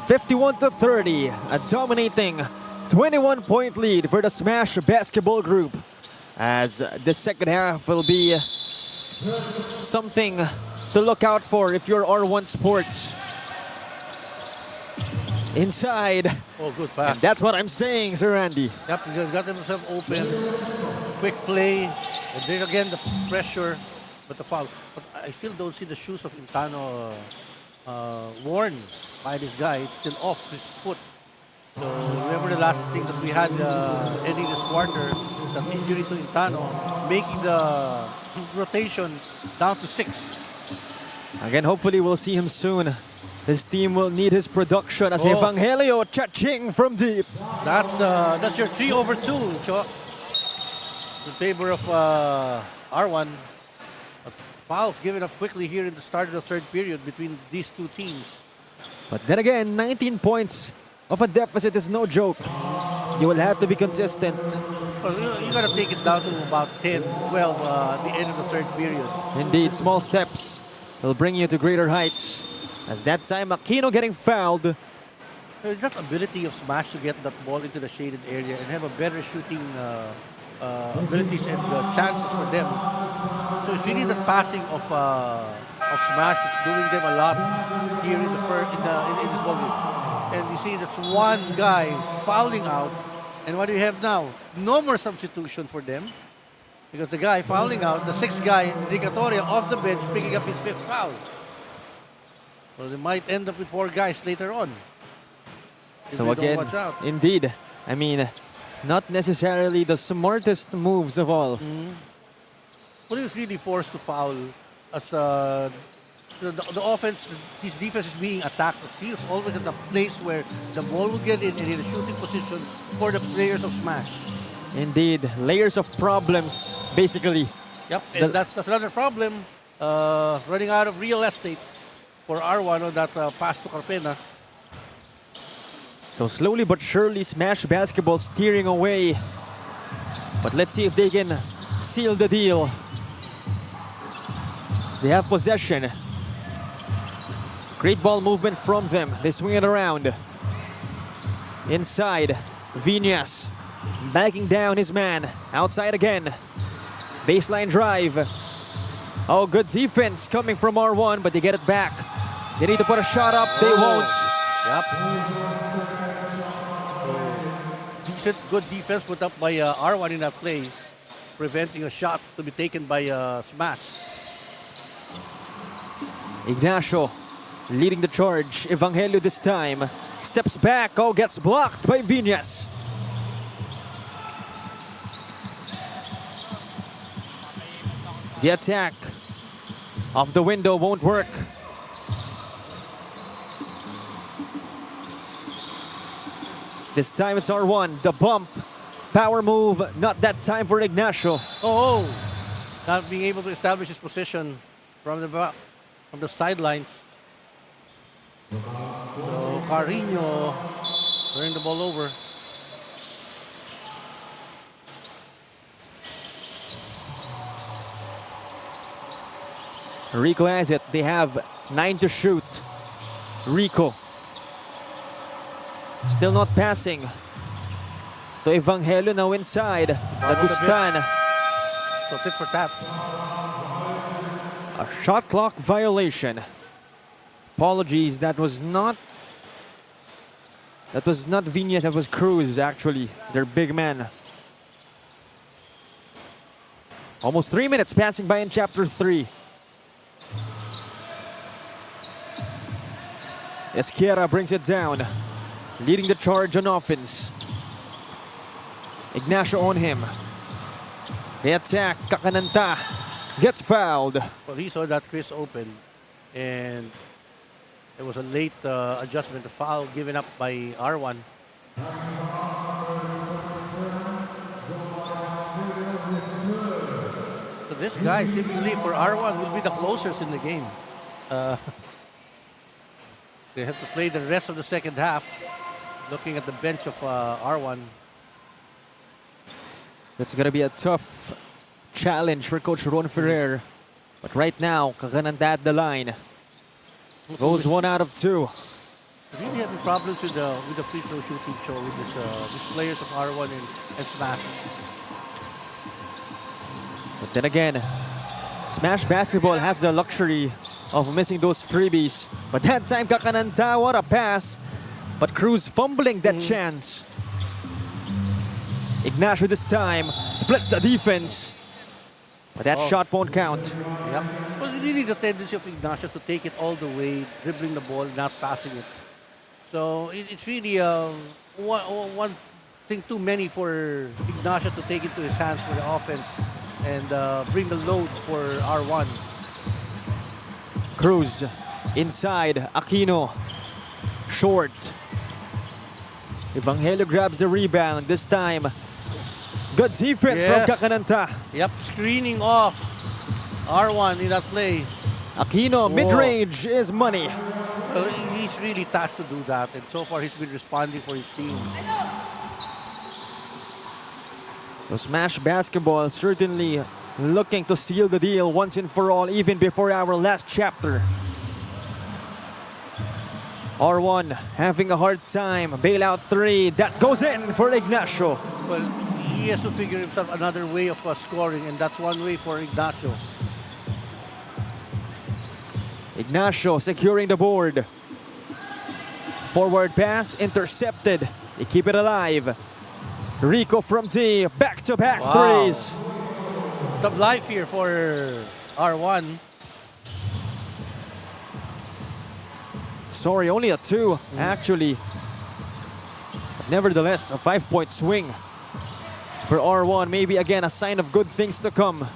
51-30, a dominating 21-point lead for the Smash basketball group. As the second half will be something to look out for if you're R1 Sports. Inside. Oh, good pass. And that's what I'm saying, Sir Randy. Yep, he got himself open. Quick play. And there again, the pressure, but the foul. But I still don't see the shoes of Intano worn by this guy. It's still off his foot. So remember the last thing that we had ending this quarter, the injury to Intano, making the rotation down to 6. Again, hopefully we'll see him soon. His team will need his production as Evangelio cha-ching from deep. That's your 3 over 2, Cho. In favor of R1. Fouls given up quickly here in the start of the third period between these two teams. But then again, 19 points of a deficit is no joke. You will have to be consistent. Well, you gotta take it down to about 10, 12 at the end of the third period. Indeed, small steps will bring you to greater heights. As that time, Aquino getting fouled. There's that ability of Smash to get that ball into the shaded area and have a better shooting abilities and chances for them. So it's really the passing of Smash that's doing them a lot here in this ball game. And you see that's one guy fouling out. And what do you have now? No more substitution for them. Because the guy fouling out, the 6th guy, Dicatoria, off the bench, picking up his 5th foul. So they might end up with 4 guys later on. So again, watch out. indeed, I mean, not necessarily the smartest moves of all. But he was really forced to foul as the offense, his defense is being attacked. He was always at the place where the ball will get in and in a shooting position for the players of Smash. Indeed, layers of problems, basically. Yep, and that's another problem. Running out of real estate for R1 on that pass to Carpena. So slowly but surely, Smash basketball steering away. But let's see if they can seal the deal. They have possession. Great ball movement from them. They swing it around. Inside, Viñas backing down his man. Outside again. Baseline drive. Oh, good defense coming from R1, but they get it back. They need to put a shot up. They won't. Yep. Decent, good defense put up by R1 in that play, preventing a shot to be taken by Smash. Ignacio leading the charge. Evangelio this time. Steps back. Oh, gets blocked by Viñas. The attack off the window won't work. This time it's R1. The bump. Power move. Not that time for Ignacio. Oh, not being able to establish his position from the sidelines. So Carino turning the ball over. Rico has it. They have 9 to shoot. Rico still not passing to Evangelio, now inside. Lagustan. So tit for tat. A shot clock violation. Apologies, that was not Viñas, that was Cruz actually, their big man. Almost 3 minutes passing by in Chapter 3. Esquerra brings it down, leading the charge on offense. Ignacio on him. They attack. Kakananta gets fouled. Well, he saw that Chris open, and it was a late adjustment, a foul given up by R1. So this guy, seemingly for R1, will be the closers in the game. They have to play the rest of the second half, looking at the bench of R1. That's going to be a tough challenge for Coach Ron Ferrer. But right now, Kakananta at the line. Goes 1 out of 2. Really having problems with the free throw shooting show with these players of R1 and Smash. But then again, Smash Basketball has the luxury of missing those freebies. But that time, Kakananta, what a pass. But Cruz fumbling that chance. Ignacio this time splits the defense. But that shot won't count. Yep. Well, really the tendency of Ignacio to take it all the way, dribbling the ball, not passing it. So it's really one thing too many for Ignacio to take into his hands for the offense and bring the load for R1. Cruz inside, Aquino short. Evangelio grabs the rebound this time. Good defense from Yes. Kakananta. Yep, screening off R1 in that play. Aquino, Whoa. mid-range is money. Well, he's really tasked to do that, and so far he's been responding for his team. So Smash Basketball certainly looking to seal the deal once and for all, even before our last chapter. R1 having a hard time. Bailout three. That goes in for Ignacio. Well, he has to figure himself another way of scoring, and that's one way for Ignacio. Ignacio securing the board. Forward pass intercepted. They keep it alive. Rico from D. Back-to-back Wow. threes. Some life here for R1. Sorry, only a two, actually. But nevertheless, a 5-point swing for R1. Maybe again a sign of good things to come.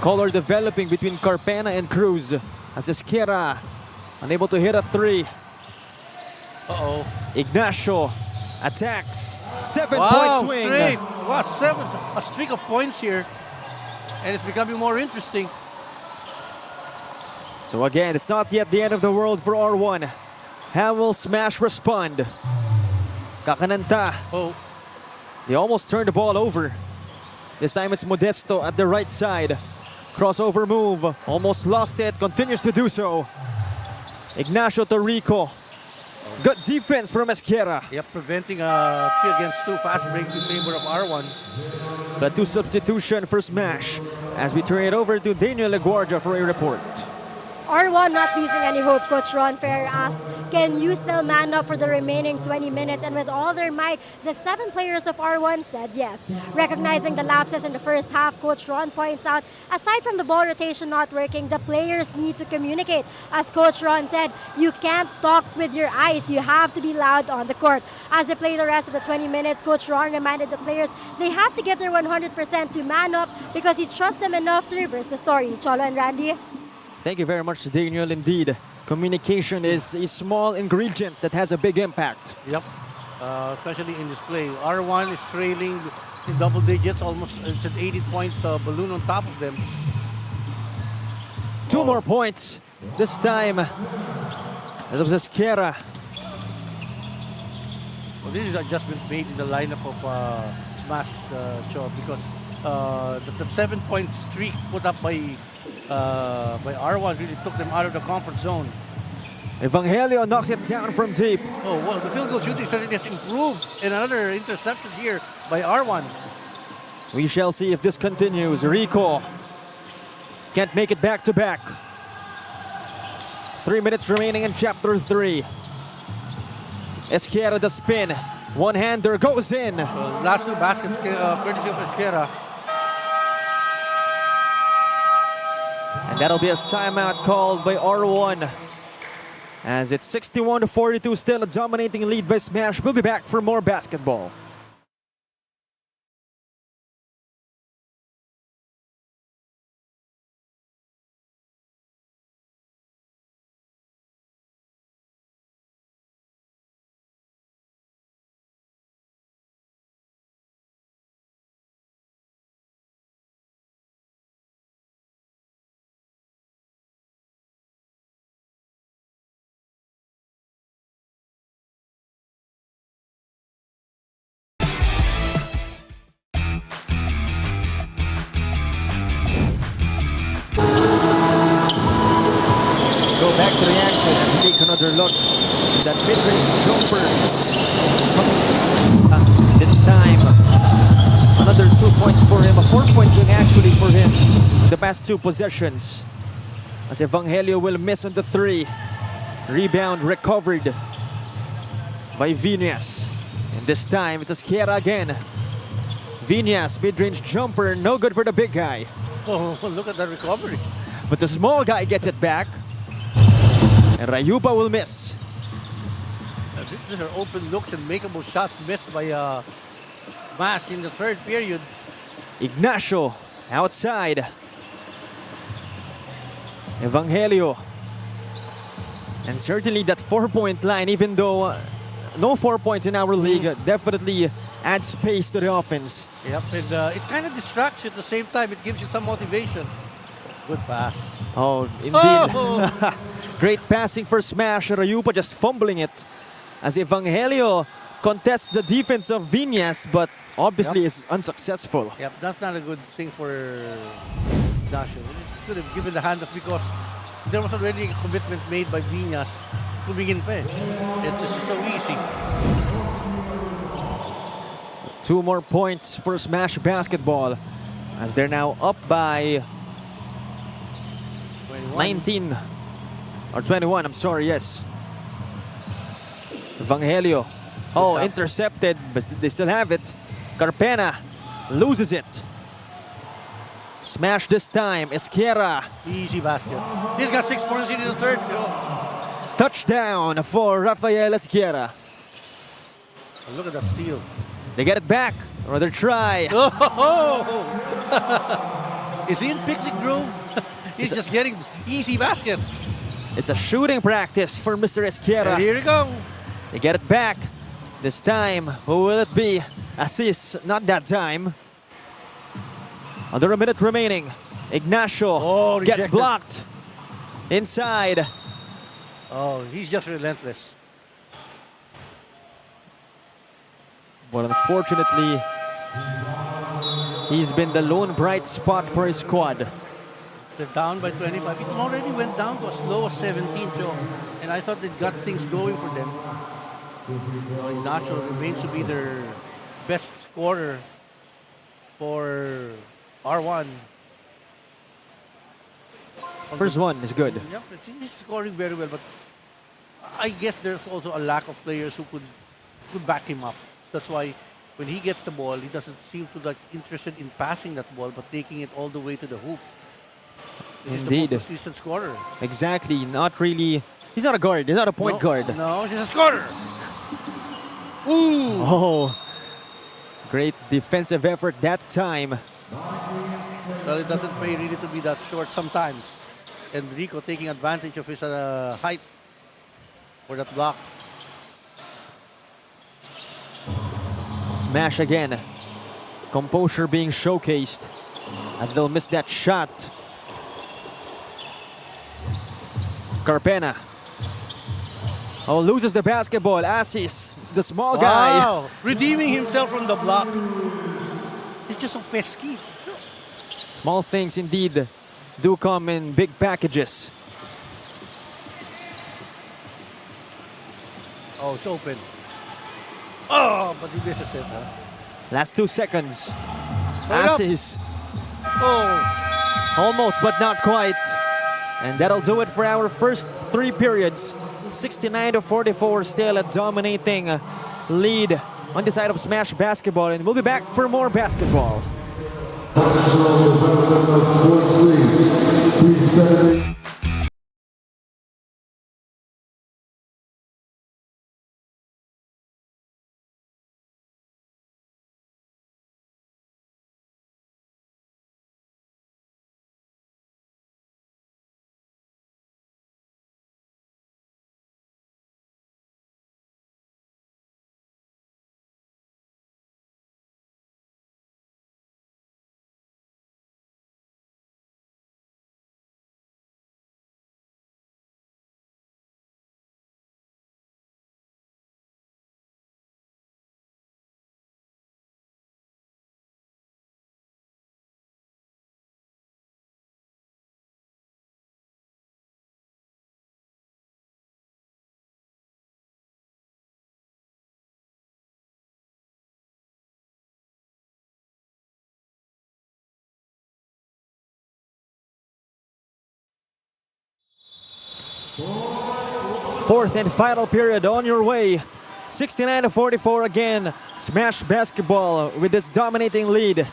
Color developing between Carpena and Cruz as Esquera unable to hit a three. Uh-oh. Ignacio attacks. 7-point Wow, swing. straight. Wow, a streak of points here. And it's becoming more interesting. So again, it's not yet the end of the world for R1. How will Smash respond? Kakananta. Oh, They almost turned the ball over. This time it's Modesto at the right side. Crossover move. Almost lost it. Continues to do so. Ignacio to Rico. Good defense from Esquera. yep, preventing a 3 against 2 fast break in favor of R1. The two substitution for Smash as we turn it over to Daniel LaGuardia for a report. R1 not losing any hope, Coach Ron Fair asked, can you still man up for the remaining 20 minutes? And with all their might, the 7 players of R1 said yes. Recognizing the lapses in the first half, Coach Ron points out, aside from the ball rotation not working, the players need to communicate. As Coach Ron said, you can't talk with your eyes, you have to be loud on the court. As they play the rest of the 20 minutes, Coach Ron reminded the players they have to give their 100% to man up because he trusts them enough to reverse the story. Cholo and Randy? Thank you very much, Daniel. Indeed, communication is a small ingredient that has a big impact. Yep, especially in this play. R1 is trailing in double digits, almost it's an 80-point balloon on top of them. Two more points. This time, it was Esquera. Well, this is adjustment made in the lineup of Smash Show because the 7-point streak put up by R1 really took them out of the comfort zone. Evangelio knocks it down from deep. Oh, well, the field goal shooting certainly has improved, and another interception here by R1. We shall see if this continues. Rico can't make it back to back. 3 minutes remaining in chapter 3. Esquera the spin. One-hander goes in. Last 2 baskets courtesy of Esquera. And that'll be a timeout called by R1. As it's 61-42, still a dominating lead by Smash. We'll be back for more basketball. another look. That mid-range jumper. This time, another 2 points for him. 4 points actually for him. The past 2 possessions. As Evangelio will miss on the 3. Rebound recovered by Viñas. And this time, it's Esquera again. Viñas, mid-range jumper, no good for the big guy. Oh, look at that recovery. But the small guy gets it back. And Rayupa will miss. These are open looks and makeable shots missed by Smash in the third period. Ignacio outside. Evangelio. And certainly that 4-point line, even though no 4 points in our league, definitely adds space to the offense. Yep, and it kind of distracts you at the same time. It gives you some motivation. Good pass. Oh, indeed. Oh! Great passing for Smash. Rayupa just fumbling it as Evangelio contests the defense of Viñas, but obviously is unsuccessful. Yep, that's not a good thing for Ignacio. He could have given the handoff because there was already a commitment made by Viñas to begin pa. It's just so easy. 2 more points for Smash Basketball as they're now up by 21. 19 or 21, I'm sorry, yes. Evangelio. Oh, tap. intercepted, but they still have it. Carpena loses it. Smash this time. Esquera. Easy basket. He's got 6 points in the third. Touchdown for Rafael Esquera. Oh, look at that steal. They get it back. Another try. Oh! Is he in Picnic Grove? He's just getting easy baskets. It's a shooting practice for Mr. Esquera. And here we go. They get it back. This time, who will it be? Assist, not that time. Under a minute remaining. Ignacio gets rejected. blocked. Inside. Oh, he's just relentless. But unfortunately, he's been the lone bright spot for his squad. They're down by 25. It already went down to as low as 17, Joe. And I thought they got things going for them. Ignacio remains to be their best scorer for R1. First one is good. Yep, he's scoring very well, but I guess there's also a lack of players who could back him up. That's why when he gets the ball, he doesn't seem to like interested in passing that ball, but taking it all the way to the hoop. This Indeed. is the most consistent scorer. Exactly. Not really. He's not a guard. He's not a point guard. No, he's a scorer. Ooh! Oh. Great defensive effort that time. Well, it doesn't pay really to be that short sometimes. And Rico taking advantage of his height for that block. Smash again. Composure being showcased as they'll miss that shot. Carpena. Oh, loses the basketball. Assis, the small guy. Wow! Redeeming himself from the block. He's just so pesky. Small things indeed do come in big packages. Oh, it's open. Oh, but he misses it, huh? Last 2 seconds. Throw it up. Assis. Oh, Almost, but not quite. And that'll do it for our first 3 periods. 69-44, still a dominating lead on the side of Smash Basketball. And we'll be back for more basketball. Fourth and final period on your way. 69-44 again. Smash Basketball with this dominating lead.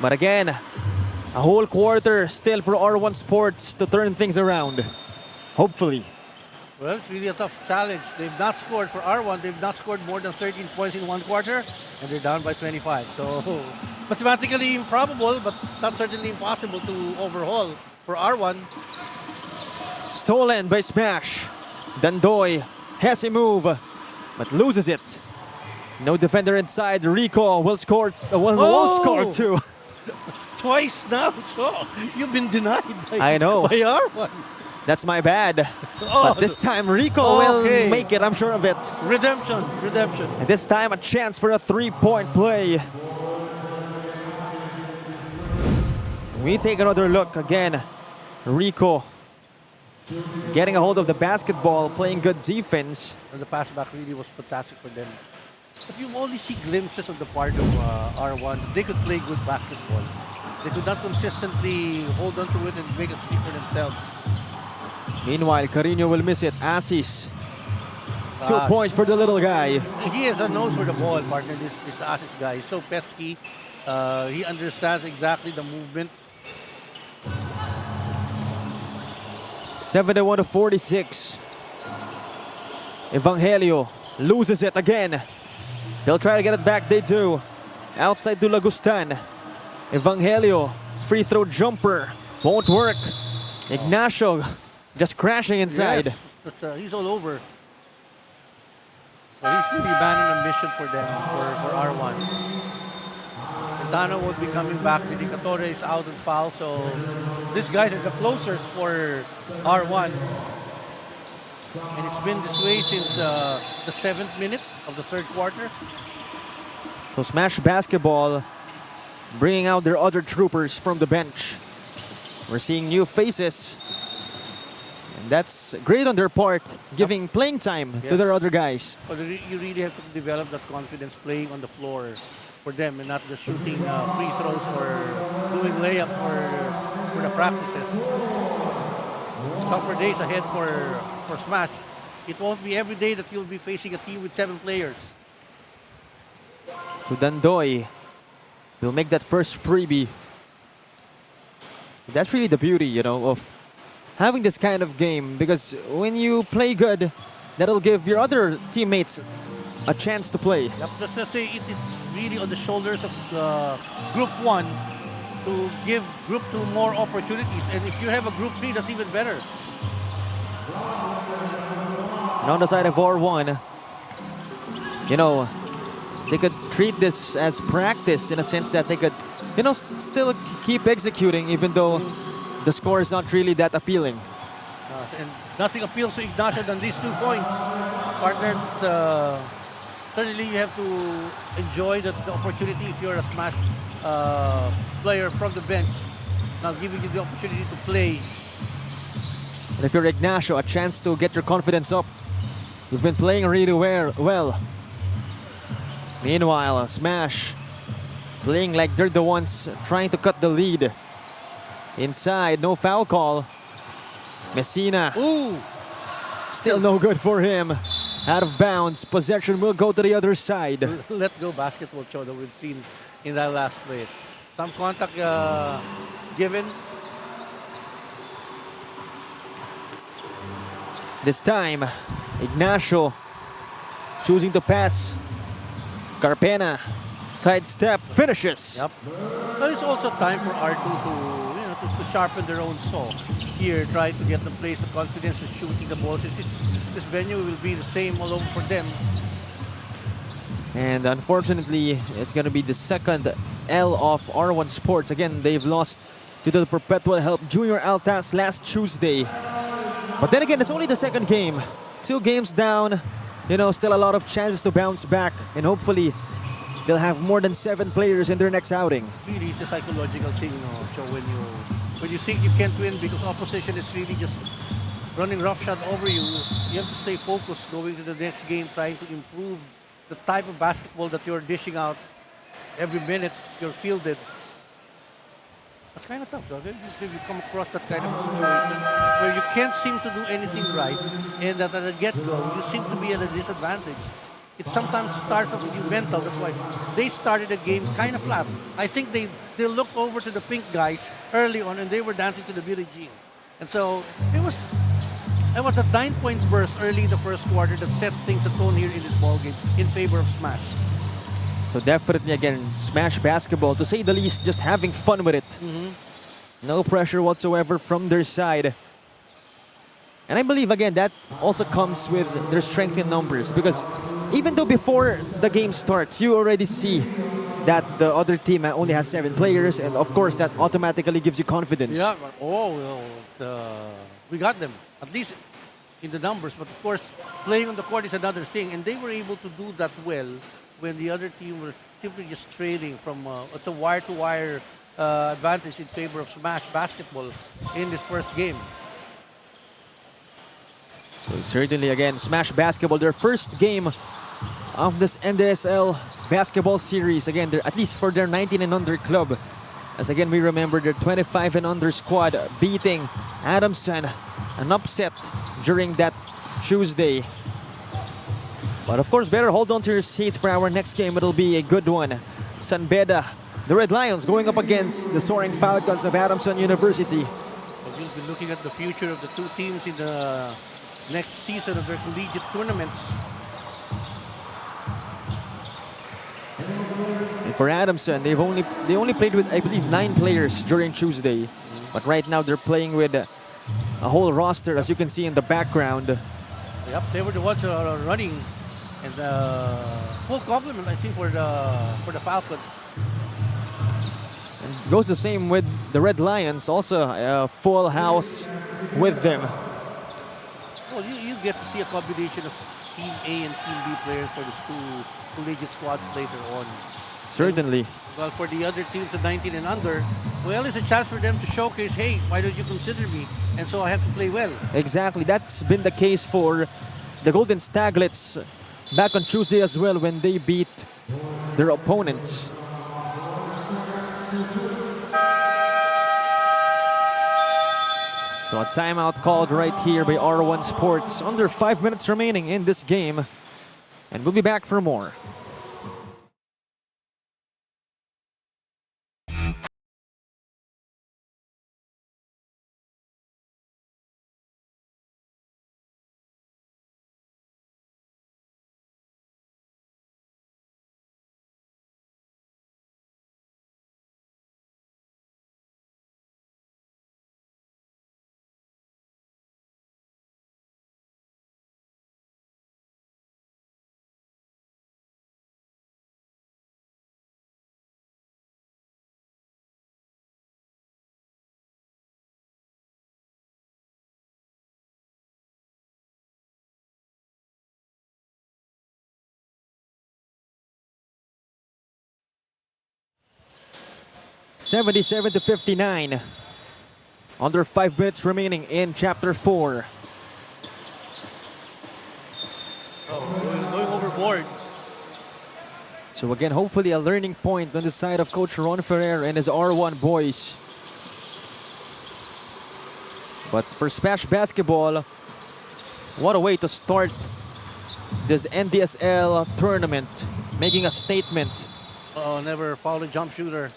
But again, a whole quarter still for R1 Sports to turn things around. Hopefully. Well, it's really a tough challenge. They've not scored for R1. They've not scored more than 13 points in one quarter, and they're down by 25. So mathematically improbable, but not certainly impossible to overhaul for R1. Stolen by Smash. Dandoy has a move, but loses it. No defender inside. Rico will score. Won't score too. Twice now. So you've been denied I know. by R1. That's my bad. But this time Rico will make it. I'm sure of it. Redemption. And this time a chance for a three-point play. We take another look again. Rico getting a hold of the basketball, playing good defense. And the pass back really was fantastic for them. But you only see glimpses of the part of R1. They could play good basketball. They could not consistently hold on to it and make a sweep for themselves. Meanwhile, Carino will miss it. Assis. 2 points for the little guy. He has a nose for the ball, partner. This Asis guy. He's so pesky. He understands exactly the movement. 71-46. Evangelio loses it again. They'll try to get it back. They do. Outside to Lagustan. Evangelio. Free throw jumper. Won't work. Ignacio just crashing inside. Yes, he's all over. So he's really banning a mission for them, for R1. Quintana won't be coming back. Dedicatore is out on foul, so these guys are the closers for R1. And it's been this way since the 7th minute of the third quarter. So Smash Basketball bringing out their other troopers from the bench. We're seeing new faces. And that's great on their part, giving playing time to their other guys. But you really have to develop that confidence playing on the floor for them and not just shooting free throws or doing layups for the practices. Tougher days ahead for Smash. It won't be every day that you'll be facing a team with 7 players. So Dandoy will make that first freebie. That's really the beauty, of having this kind of game, because when you play good, that'll give your other teammates a chance to play. Yep. Let's say it's really on the shoulders of Group 1 to give Group 2 more opportunities. And if you have a Group 3, that's even better. And on the side of R1, they could treat this as practice in a sense that they could, still keep executing even though the score is not really that appealing. And nothing appeals to Ignacio than these 2 points. Partner, certainly you have to enjoy the opportunity if you're a Smash player from the bench. Now giving you the opportunity to play. And if you're Ignacio, a chance to get your confidence up. You've been playing really well. Meanwhile, Smash playing like they're the ones trying to cut the lead. Inside, no foul call. Messina. Ooh! Still no good for him. Out of bounds. Possession will go to the other side. Let go basketball show that we've seen in that last play. Some contact given. This time, Ignacio choosing to pass. Carpena, sidestep, finishes. Yep. But it's also time for R2 to sharpen their own saw. Here, try to get them place the confidence in shooting the balls. This venue will be the same all over for them. And unfortunately, it's going to be the second L of R1 Sports. Again, they've lost due to the Perpetual Help Junior Altas last Tuesday. But then again, it's only the second game. 2 games down. Still a lot of chances to bounce back. And hopefully, they'll have more than 7 players in their next outing. Really, it's a psychological thing, So when you think you can't win because opposition is really just running roughshod over you, you have to stay focused going to the next game, trying to improve the type of basketball that you're dishing out every minute you're fielded. That's kind of tough, though. If you come across that kind of situation where you can't seem to do anything right, and that at the get-go, you seem to be at a disadvantage. It sometimes starts off with you mental. That's why they started the game kind of flat. I think they looked over to the pink guys early on, and they were dancing to the Billie Jean. And so it was a 9-point burst early in the first quarter that set things a tone here in this ball game in favor of Smash. So definitely, again, Smash basketball, to say the least, just having fun with it. No pressure whatsoever from their side. And I believe, again, that also comes with their strength in numbers, because even though before the game starts, you already see that the other team only has 7 players, and of course that automatically gives you confidence. Yeah, we got them, at least in the numbers. But of course, playing on the court is another thing, and they were able to do that well when the other team was simply just trailing from it's a wire-to-wire advantage in favor of Smash basketball in this first game. So certainly, again, Smash basketball, their first game of this Ndsl basketball series. Again, they're, at least for their 19 and under club. As again, we remember their 25 and under squad beating Adamson, an upset during that Tuesday. But of course, better hold on to your seats for our next game. It'll be a good one. San Beda, the Red Lions, going up against the Soaring Falcons of Adamson University. We'll be looking at the future of the two teams in the next season of their collegiate tournaments. And for Adamson, they only played with, I believe, 9 players during Tuesday. But right now they're playing with a whole roster, as you can see in the background. Yep, they were the ones running, and full complement, I think, for the Falcons. And goes the same with the Red Lions, also a full house with them. Well, you get to see a combination of Team A and Team B players for these two collegiate squads later on. Certainly. Well, for the other teams, the 19 and under, well, it's a chance for them to showcase, hey, why don't you consider me? And so I have to play well. Exactly. That's been the case for the Golden Staglets back on Tuesday as well, when they beat their opponents. So a timeout called right here by R1 Sports. Under 5 minutes remaining in this game. And we'll be back for more. (77-59). Under 5 minutes remaining in Chapter 4. Going overboard. So again, hopefully a learning point on the side of Coach Ron Ferrer and his R1 boys. But for Smash basketball, what a way to start this NDSL tournament, making a statement. Never fouled a jump shooter.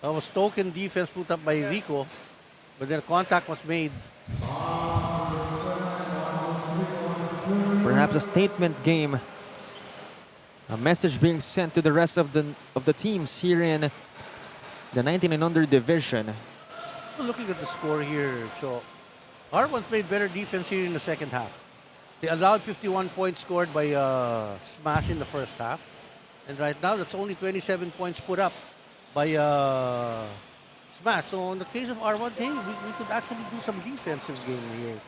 That was token defense put up by Rico, but then contact was made. Perhaps a statement game. A message being sent to the rest of the teams here in the 19 and under division. Looking at the score here, so R1 played better defense here in the second half. They allowed 51 points scored by Smash in the first half. And right now, that's only 27 points put up by Smash. So in the case of R1, hey, we could actually do some defensive game here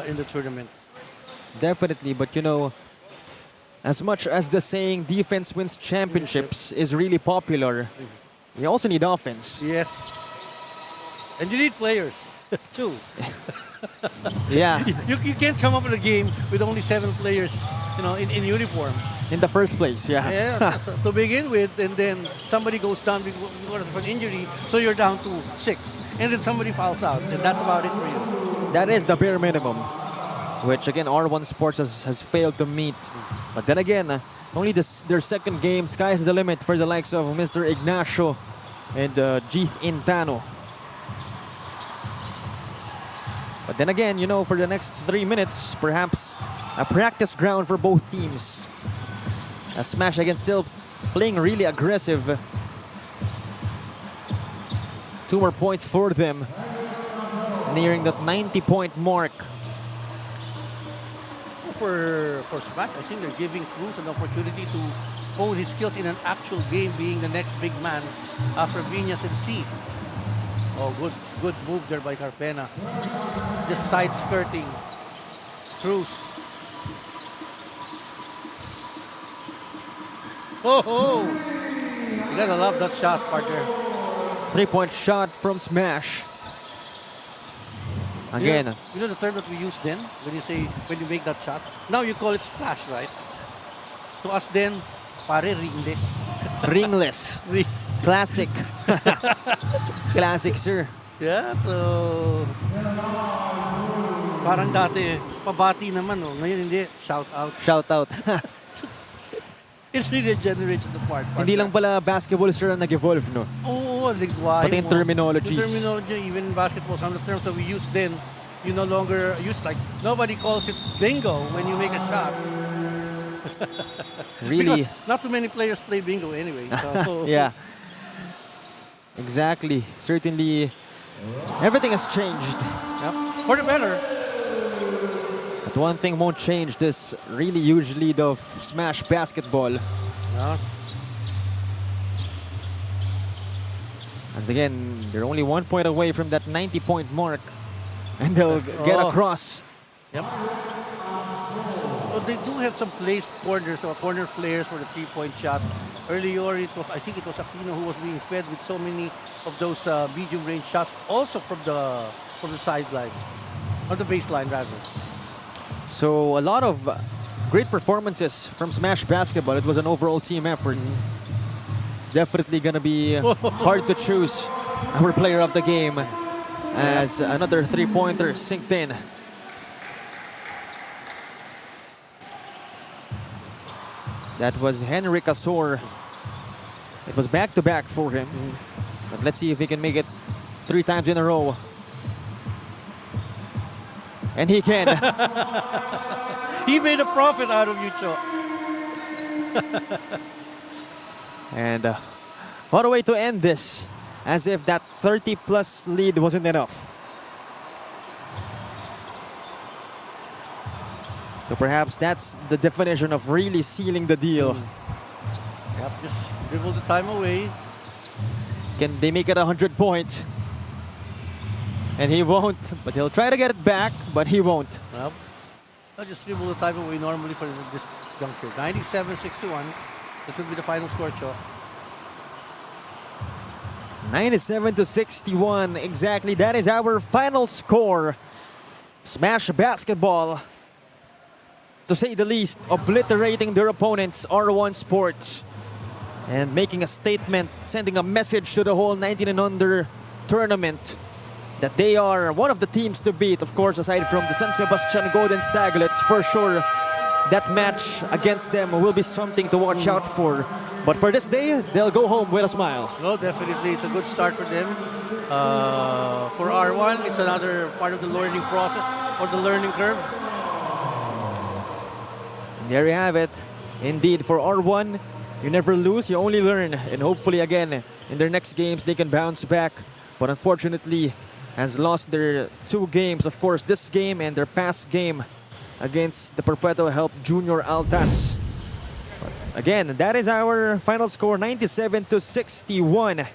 in the tournament. Definitely, but you know, as much as the saying defense wins championships is really popular, we also need offense. Yes. And you need players too. Yeah, You can't come up with a game with only 7 players, in uniform. in the first place, yeah. Yeah, to begin with, and then somebody goes down because of an injury, so you're down to 6, and then somebody fouls out, and that's about it for you. That is the bare minimum, which again R1 Sports has failed to meet. But then again, only their second game, sky's the limit for the likes of Mr. Ignacio and Jeeth Intano. But then again, for the next 3 minutes, perhaps a practice ground for both teams. As Smash again still playing really aggressive. 2 more points for them, nearing that 90-point mark. For Smash, I think they're giving Cruz an opportunity to hone his skills in an actual game, being the next big man after Viñas and C. Oh, good move there by Carpena. Just side skirting Cruz. Oh! You gotta love that shot, partner. 3-point shot from Smash. Again, You know the term that we use then when you make that shot? Now you call it splash, right? To us then, pare ringless. ringless. Classic. Classic, sir. Yeah, so parang dati pabati naman, ngayon hindi, shout out. Shout out. It's really a generation apart. Hindi lang pala basketball, sir, ang nag-evolve, no? Oo, ligwahe Pati yung mo. terminologies. Yung terminology, even in basketball, some of the terms that we used then, you no longer use, like, nobody calls it bingo when you make a shot. Really? Because not too many players play bingo anyway. So, Yeah. Exactly. Certainly, everything has changed. Yep. For the better. But one thing won't change this really huge lead of Smash basketball. Yeah. Once again, they're only 1 point away from that 90-point mark. And they'll get across. Yep. Well, they do have some placed corners or corner flares for the 3-point shot. Earlier, I think it was Aquino who was being fed with so many of those medium range shots, also from the sideline, or the baseline rather. So a lot of great performances from Smash basketball. It was an overall team effort. Definitely gonna be hard to choose our player of the game as another 3-pointer sinked in. That was Henry Casor. It was back-to-back for him. But let's see if he can make it 3 times in a row. And he can. He made a profit out of you, Cho. And what a way to end this, as if that 30-plus lead wasn't enough. So perhaps that's the definition of really sealing the deal. Yep, just dribble the time away. Can they make it 100 points? And he won't, but he'll try to get it back, but he won't. Yep. I'll just dribble the time away normally for this juncture. 97-61. This will be the final score, Cho. 97-61, exactly. That is our final score. Smash basketball, to say the least, obliterating their opponents, R1 Sports, and making a statement, sending a message to the whole 19 and under tournament that they are one of the teams to beat. Of course, aside from the San Sebastian Golden Staglets, for sure, that match against them will be something to watch out for. But for this day, they'll go home with a smile. Well, definitely, it's a good start for them. For R1, it's another part of the learning process or the learning curve. And there you have it. Indeed, for R1, you never lose, you only learn. And hopefully, again, in their next games, they can bounce back. But unfortunately, has lost their 2 games. Of course, this game and their past game against the Perpetual Help Junior Altas. But again, that is our final score, 97-61.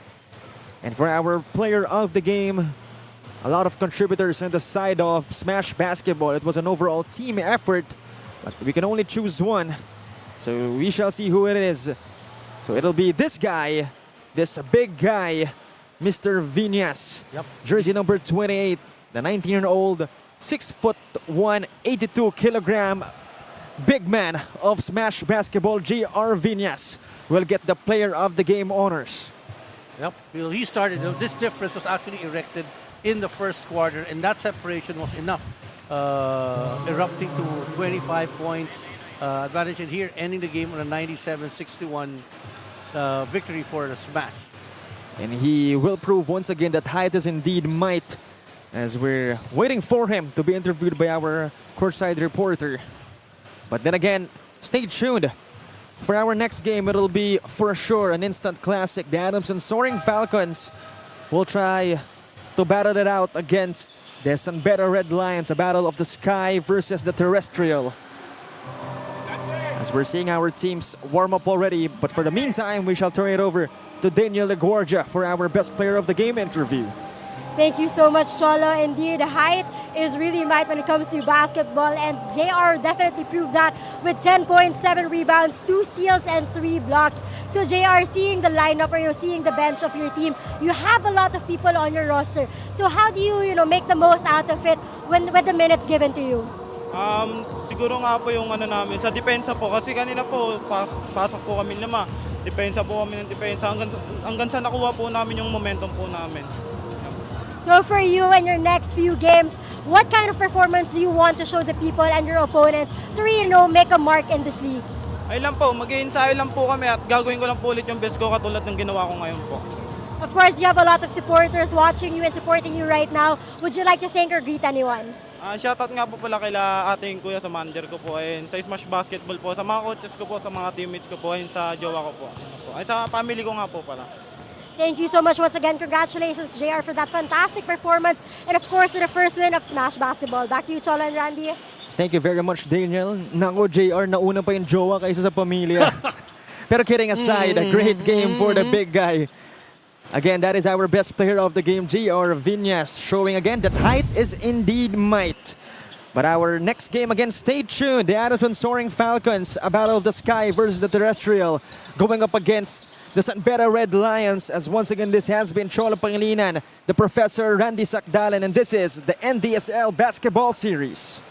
And for our player of the game, a lot of contributors on the side of Smash Basketball. It was an overall team effort, but we can only choose one. So we shall see who it is. So it'll be this guy, this big guy, Mr. Viñas. Yep. Jersey number 28, the 19-year-old, 6'1", 82-kilogram big man of Smash Basketball, J.R. Viñas, will get the Player of the Game honors. Yep. Well, he started. This difference was actually erected in the first quarter, and that separation was enough, erupting to 25 points advantage, and here ending the game on a 97-61 victory for the Smash. And he will prove once again that height is indeed might, as we're waiting for him to be interviewed by our courtside reporter. But then again, stay tuned. For our next game, it'll be for sure an instant classic. The Adamson Soaring Falcons will try to battle it out against the San Beda Red Lions, a battle of the sky versus the terrestrial. As we're seeing our teams warm up already, but for the meantime, we shall turn it over to Daniel LaGuardia for our Best Player of the Game interview. Thank you so much, Cholo. Indeed, height is really might when it comes to basketball, and JR definitely proved that with 10.7 rebounds, 2 steals, and 3 blocks. So JR, seeing the lineup or you're seeing the bench of your team, you have a lot of people on your roster. So how do you make the most out of it when with the minutes given to you? Siguro nga po yung namin, sa depensa po. Kasi kanina po, pasok po kami lima. Depensa po kami ng depensa. Hanggang sa nakuha po namin yung momentum po namin. So for you and your next few games, what kind of performance do you want to show the people and your opponents to really make a mark in this league? Ay lang po, mag-i-ensayo lang po kami at gagawin ko lang po ulit yung best ko katulad ng ginawa ko ngayon po. Of course, you have a lot of supporters watching you and supporting you right now. Would you like to thank or greet anyone? Shoutout nga po pala kila ating kuya sa manager ko po, ayun, sa Smash Basketball po, sa mga coaches ko po, sa mga teammates ko po, ayun, sa jowa ko po. Ayun, sa family ko nga po pala. Thank you so much once again. Congratulations, JR, for that fantastic performance. And of course, to the first win of Smash Basketball. Back to you, Cholo and Randy. Thank you very much, Daniel. Nako, JR, nauna pa yung jowa kaysa sa pamilya. Pero kidding aside, a great game for the big guy. Again, that is our best player of the game, J.R. Viñas, showing again that height is indeed might. But our next game, again, stay tuned. The Adamson Soaring Falcons, a battle of the sky versus the terrestrial, going up against the San Beda Red Lions. As once again, this has been Cholo Pangilinan, the Professor Randy Sakdalan, and this is the NDSL Basketball Series.